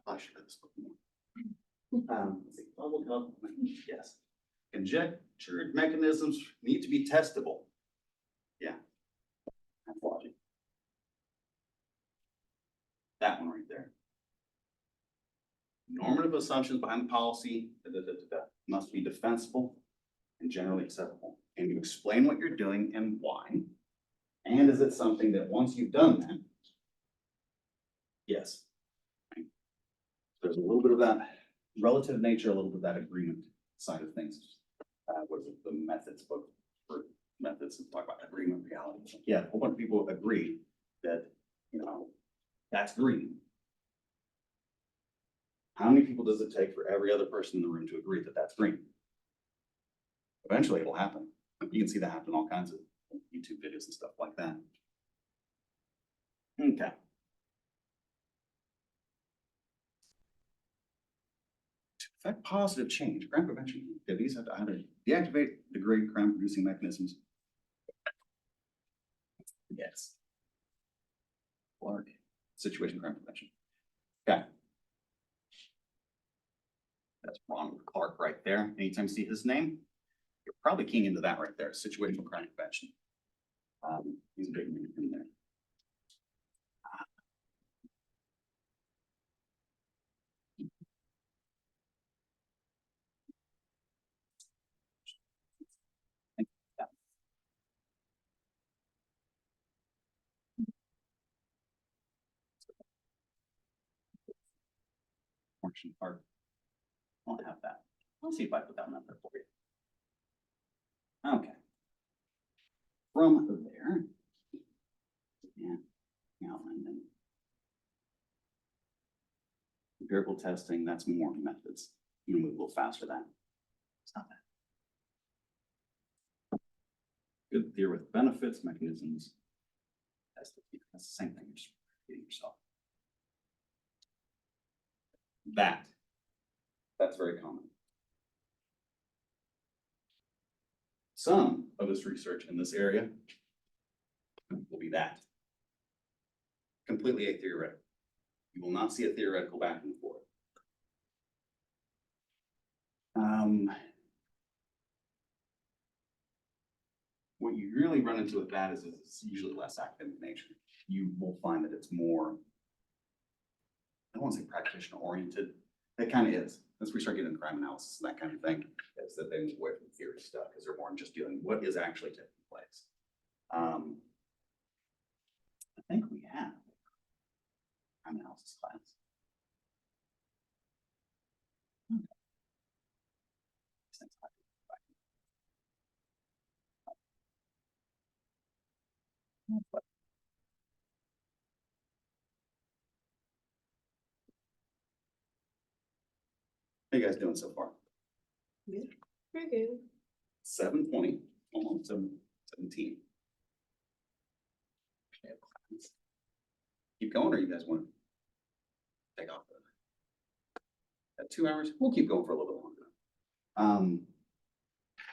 I should have this book more. Let's see, bubble cup, yes. Conjectured mechanisms need to be testable. Yeah. That's logic. That one right there. Normative assumptions behind the policy must be defensible and generally acceptable. And you explain what you're doing and why. And is it something that once you've done that, yes. There's a little bit of that relative nature, a little bit of that agreement side of things. What is it, the methods book for methods to talk about agreement reality. Yeah, a whole bunch of people agree that, you know, that's green. How many people does it take for every other person in the room to agree that that's green? Eventually it'll happen. You can see that happen in all kinds of YouTube videos and stuff like that. Okay. To affect positive change, crime prevention activities have to either deactivate, degrade crime producing mechanisms. Yes. Clark, situation crime prevention. Okay. That's Ron Clark right there. Anytime you see his name, you're probably keying into that right there, situational crime prevention. He's a big name in there. Portion part. I won't have that. Let's see if I put that number for you. Okay. From there. Yeah, and then. Empirical testing, that's more methods. You can move a little faster than. It's not that. Good theory with benefits, mechanisms. That's the same thing, you're just repeating yourself. That's very common. Some of this research in this area will be that. Completely a theoretical. You will not see a theoretical back and forth. What you really run into with that is it's usually less academic nature. You will find that it's more, I don't want to say practitioner oriented. It kind of is. As we start getting into crime analysis and that kind of thing, is that they move away from theory stuff because they're more just dealing with what is actually taking place. I think we have crime analysis class. How you guys doing so far? Very good. 7:20, almost 17. Keep going, or you guys want to take off? At 2 hours, we'll keep going for a little bit longer.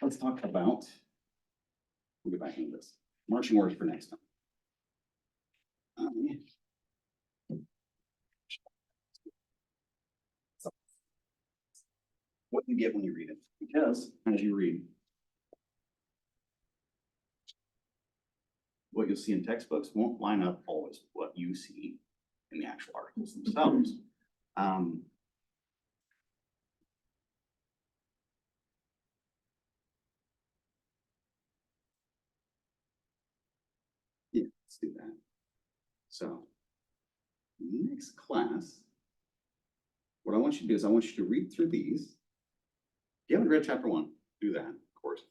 Let's talk about, we'll get back into this, marching orders for next time. What you get when you read it, because as you read, what you'll see in textbooks won't line up always with what you see in the actual articles themselves. Yeah, let's do that. So, next class, what I want you to do is I want you to read through these. If you haven't read chapter 1, do that, of course.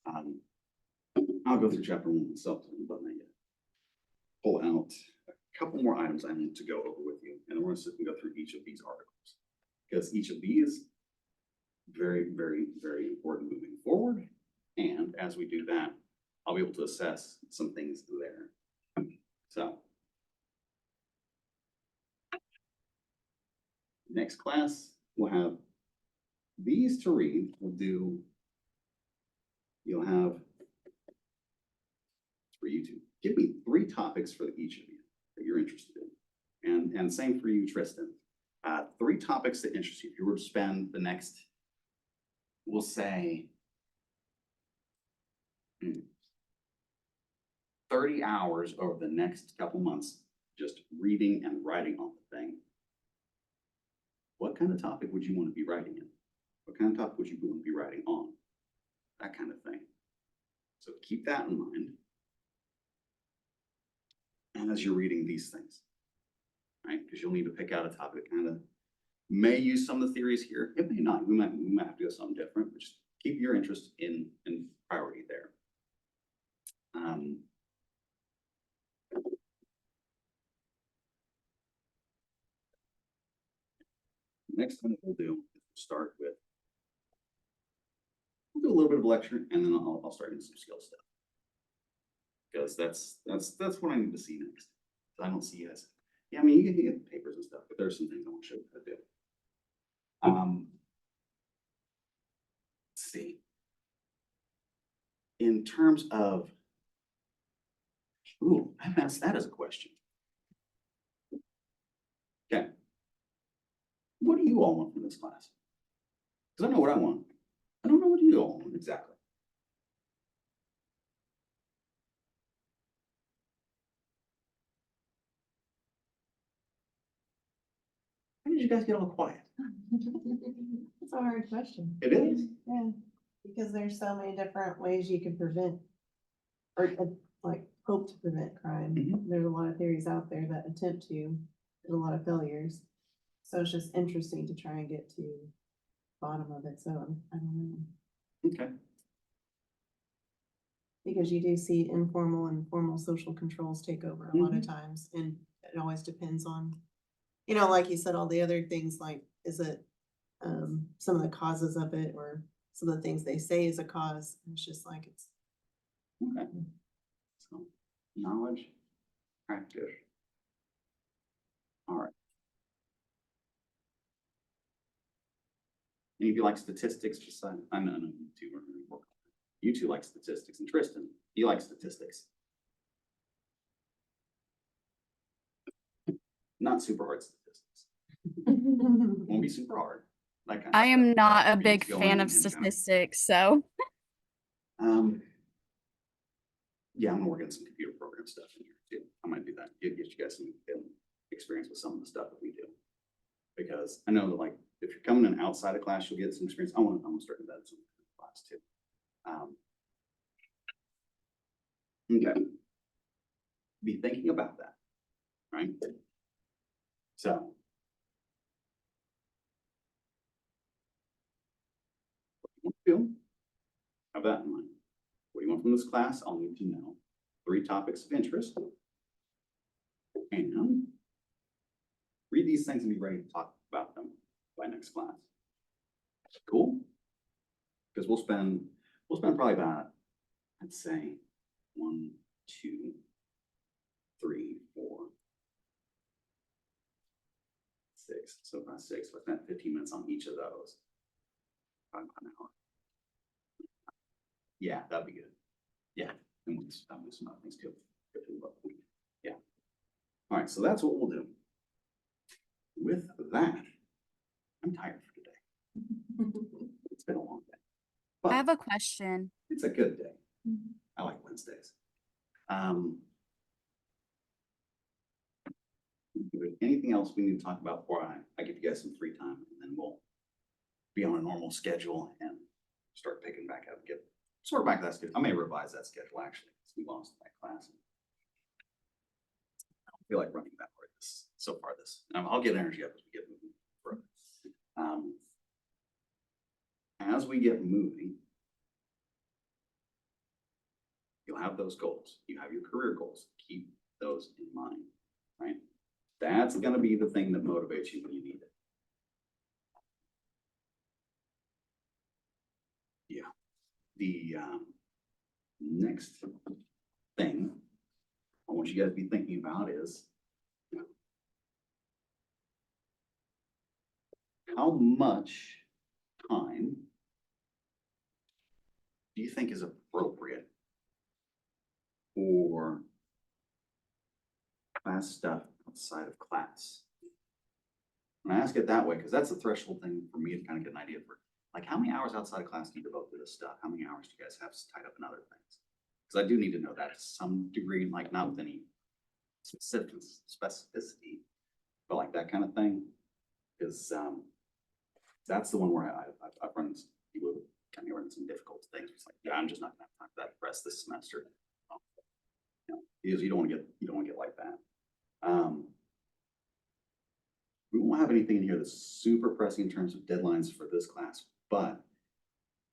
I'll go through chapter 1 myself, but not yet. Pull out a couple more items I need to go over with you, and then we're going to sit and go through each of these articles. Because each of these, very, very, very important moving forward. And as we do that, I'll be able to assess some things there. So, next class, we'll have these to read. You'll have, for you to give me 3 topics for each of you that you're interested in. And same for you, Tristan. 3 topics that interest you. If you were to spend the next, we'll say, 30 hours over the next couple months, just reading and writing on the thing, what kind of topic would you want to be writing in? What kind of topic would you want to be writing on? That kind of thing. So keep that in mind. And as you're reading these things, right? Because you'll need to pick out a topic that kind of may use some of the theories here. It may not. We might have to do something different, but just keep your interest in priority there. Next thing we'll do is start with, we'll do a little bit of lecture, and then I'll start into some skill stuff. Because that's what I need to see next. I don't see you guys. Yeah, I mean, you can get papers and stuff, but there's some things I want to show you how to do. Let's see. In terms of, ooh, I haven't asked that as a question. Okay. What do you all want from this class? Because I know what I want. I don't know what you all want exactly. How did you guys get all quiet? It's a hard question. It is? Yeah, because there's so many different ways you can prevent or like hope to prevent crime. Mhm. There's a lot of theories out there that attempt to, there's a lot of failures. So it's just interesting to try and get to the bottom of it. So I don't know. Okay. Because you do see informal and formal social controls take over a lot of times, and it always depends on, you know, like you said, all the other things, like, is it some of the causes of it, or some of the things they say is a cause, it's just like, it's. Okay. So, knowledge, practice. All right. Any of you like statistics? Beside, I know you two are going to work. You two like statistics, and Tristan, you like statistics. Not super hard statistics. Won't be super hard. That kind of I am stuff. not a You big just go fan in of and kind of- statistics, so Yeah, I'm gonna work on some computer program stuff in here too. I might do that. Get you guys some experience with some of the stuff that we do. Because I know that, like, if you're coming in outside of class, you'll get some experience. I'm gonna start that in some class too. Okay. Be thinking about that, right? So. What you want to do? Have that in mind. What do you want from this class? I'll need to know 3 topics of interest. And read these things and be ready to talk about them by next class. Cool? Because we'll spend probably about, I'd say, 1, 2, 3, 4, 6. So about 6. I spent 15 minutes on each of those. About an hour. Yeah, that'd be good. Yeah, and we'll do some other things too. Yeah. All right, so that's what we'll do. With that, I'm tired for today. It's been a long day. I have But a question. it's a good day. I like Wednesdays. Anything else we need to talk about before I give you guys some free time, and then we'll be on a normal schedule and start picking back up, get sort of back to that schedule. I may revise that schedule actually, because we lost that class. I don't feel like running that hard so far this. I'll get energy up as we get moving further. As we get moving, you'll have those goals. You have your career goals. Keep those in mind, right? That's going to be the thing that motivates you when you need it. Yeah. The next thing I want you guys to be thinking about is how much time do you think is appropriate for class stuff outside of class? And I ask it that way because that's a threshold thing for me to kind of get an idea for, like, how many hours outside of class do you devote to this stuff? How many hours do you guys have tied up in other things? Because I do need to know that to some degree, like not with any specificity, but like that kind of thing. Because that's the one where I've run into people who kind of run into some difficult things. It's like, yeah, I'm just not gonna have time for that the rest of this semester. You know, because you don't want to get like that. We won't have anything in here that's super pressing in terms of deadlines for this class, but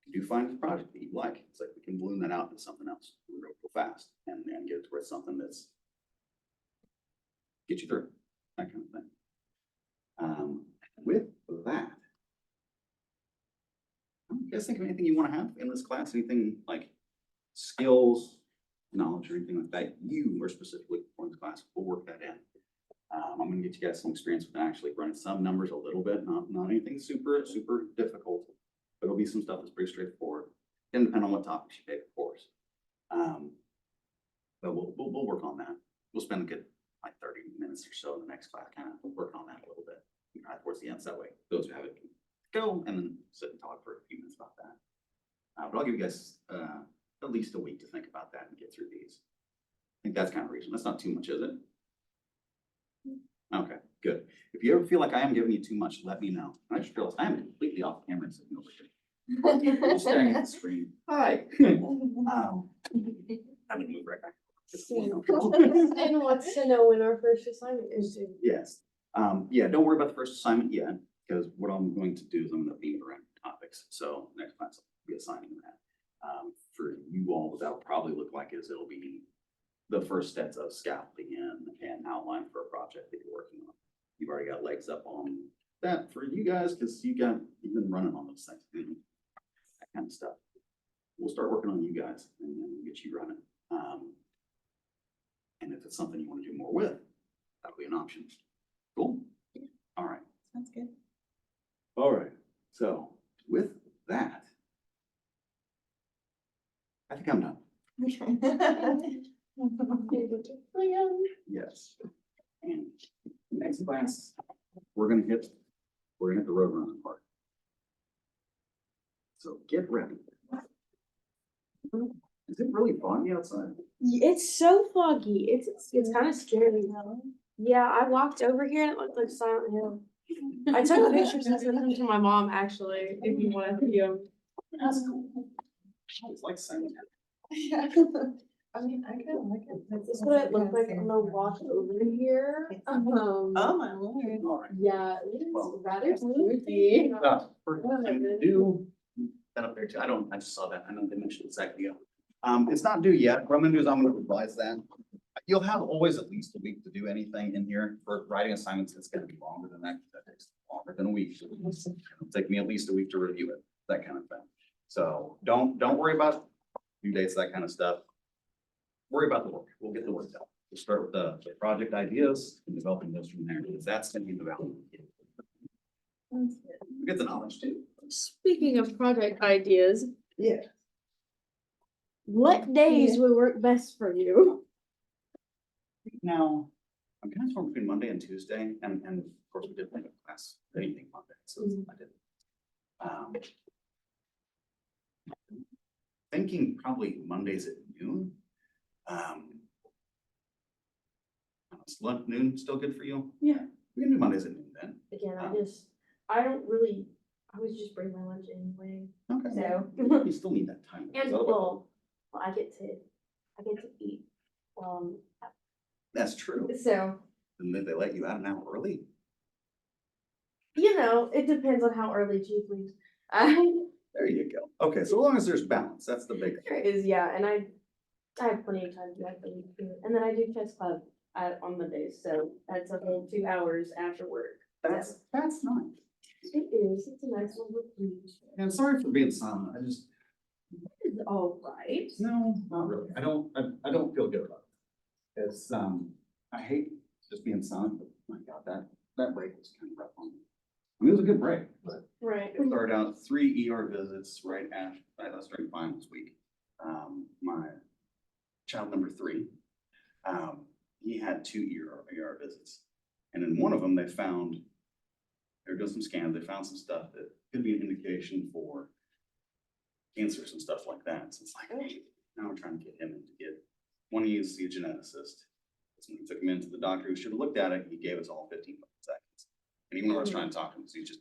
if you do find a project that you like, it's like we can balloon that out into something else real fast and get it to where it's something that's get you through, that kind of thing. With that, you guys think of anything you want to have in this class? Anything like skills, knowledge, or anything like that you are specifically looking for in this class, we'll work that in. I'm gonna get you guys some experience with actually running some numbers a little bit, not anything super difficult. But it'll be some stuff that's pretty straightforward, and depend on what topics you take, of course. But we'll work on that. We'll spend a good like 30 minutes or so in the next class, kind of working on that a little bit, towards the end, so that way those who have it can go and then sit and talk for a few minutes about that. But I'll give you guys at least a week to think about that and get through these. I think that's kind of reasonable. That's not too much, is it? Okay, good. If you ever feel like I am giving you too much, let me know. I just realized I am completely off camera and sitting over here. I'm just staring at the screen. Hi. I'm gonna move right back. And wants to know when our first assignment is due. Yes. Yeah, don't worry about the first assignment yet, because what I'm going to do is I'm gonna beam around topics. So next class I'll be assigning that. For you all, what that'll probably look like is it'll be the first steps of scaffolding and outline for a project that you're working on. You've already got legs up on that for you guys, because you've been running on those things, that kind of stuff. We'll start working on you guys and then we'll get you running. And if it's something you want to do more with, that'll be an option. Cool. All right. Sounds good. All right. So with that, I think I'm done. Yes. And next class, we're gonna hit the road running part. So get ready. Is it really foggy outside? It's so foggy. It's kind of scary. Yeah, I walked over here and it looked like Silent Hill. I took pictures and sent them to my mom actually, if you want to see them. That's cool. It's like Silent Hill. I mean, I kind of like it. This is what it looked like on the walk over here. Oh, my lord. All right. Yeah, it is Well, rather spooky. We're due that up there too. I just saw that. I know they mentioned it a second ago. It's not due yet. What I'm gonna do is I'm gonna revise that. You'll have always at least a week to do anything in here. For writing assignments, it's gonna be longer than that. That takes longer than a week. It'll take me at least a week to review it, that kind of thing. So don't worry about due dates, that kind of stuff. Worry about the work. We'll get the work done. We'll start with the project ideas and developing those from there, because that's gonna be the value. We get the knowledge too. Speaking of project ideas, Yeah. what days would work best for you? Now, I'm kind of torn between Monday and Tuesday, and of course we did think of class anything Monday, so I did. Thinking probably Mondays at noon. Is noon still good for you? Yeah. We can do Mondays at noon then. Again, Um, I would just bring my lunch anyway, Okay. so. You still need that time. And well, I get to eat, That's true. so, And then they let you out an hour early. it depends on how early Chief leaves. There you go. Okay, so as long as there's balance, that's the big There thing. is, yeah, and I have plenty of time to actually do it, and then I do chess club on Mondays, so that's a whole 2 hours after work. That's nice. It is, it's a nice little breeze. And sorry for being silent. It's all right. No, not really. I don't feel good about it. It's, I hate just being silent, but my God, that break was kind of rough on me. I mean, it was a good break, but Right. it started out 3 ER visits right during finals week. My child number 3, he had 2 ER visits. And in one of them, they found, there goes some scans, they found some stuff that could be an indication for cancers and stuff like that. So it's like, now we're trying to get him in to get, one, he needs to see a geneticist. So when we took him into the doctor who should have looked at it, he gave us all 15 seconds. And even though I was trying to talk to him, because he's just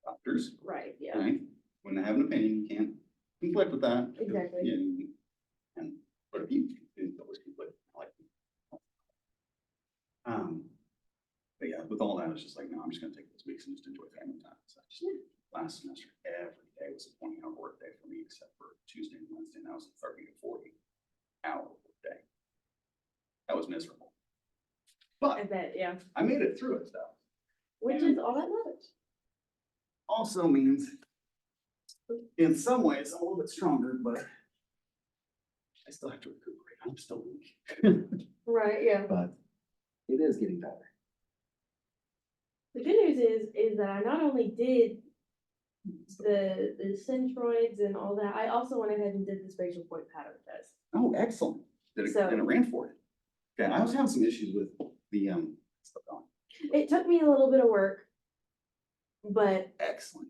doctors, Right, yeah. right? When they have an opinion, you can't conflict with that. Exactly. Yeah, and, but if you always conflict, I like. But yeah, with all that, it's just like, no, I'm just gonna take those weeks and just enjoy family time. So I just, last semester, every day was a 20-hour work day for me, except for Tuesday and Wednesday, and that was a 30 to 40-hour work day. That was miserable. I But bet, yeah. I made it through it though. Which is all that matters. Also means, in some ways, I'm a little bit stronger, but I still have to recuperate I'm still weak. Right, yeah. but it is getting better. The good news is that I not only did the centroids and all that, I also went ahead and did the spatial point pattern test. Oh, excellent. Did it, So- and it ran for it. Okay, I was having some issues with the, It took me a little bit of work, but excellent.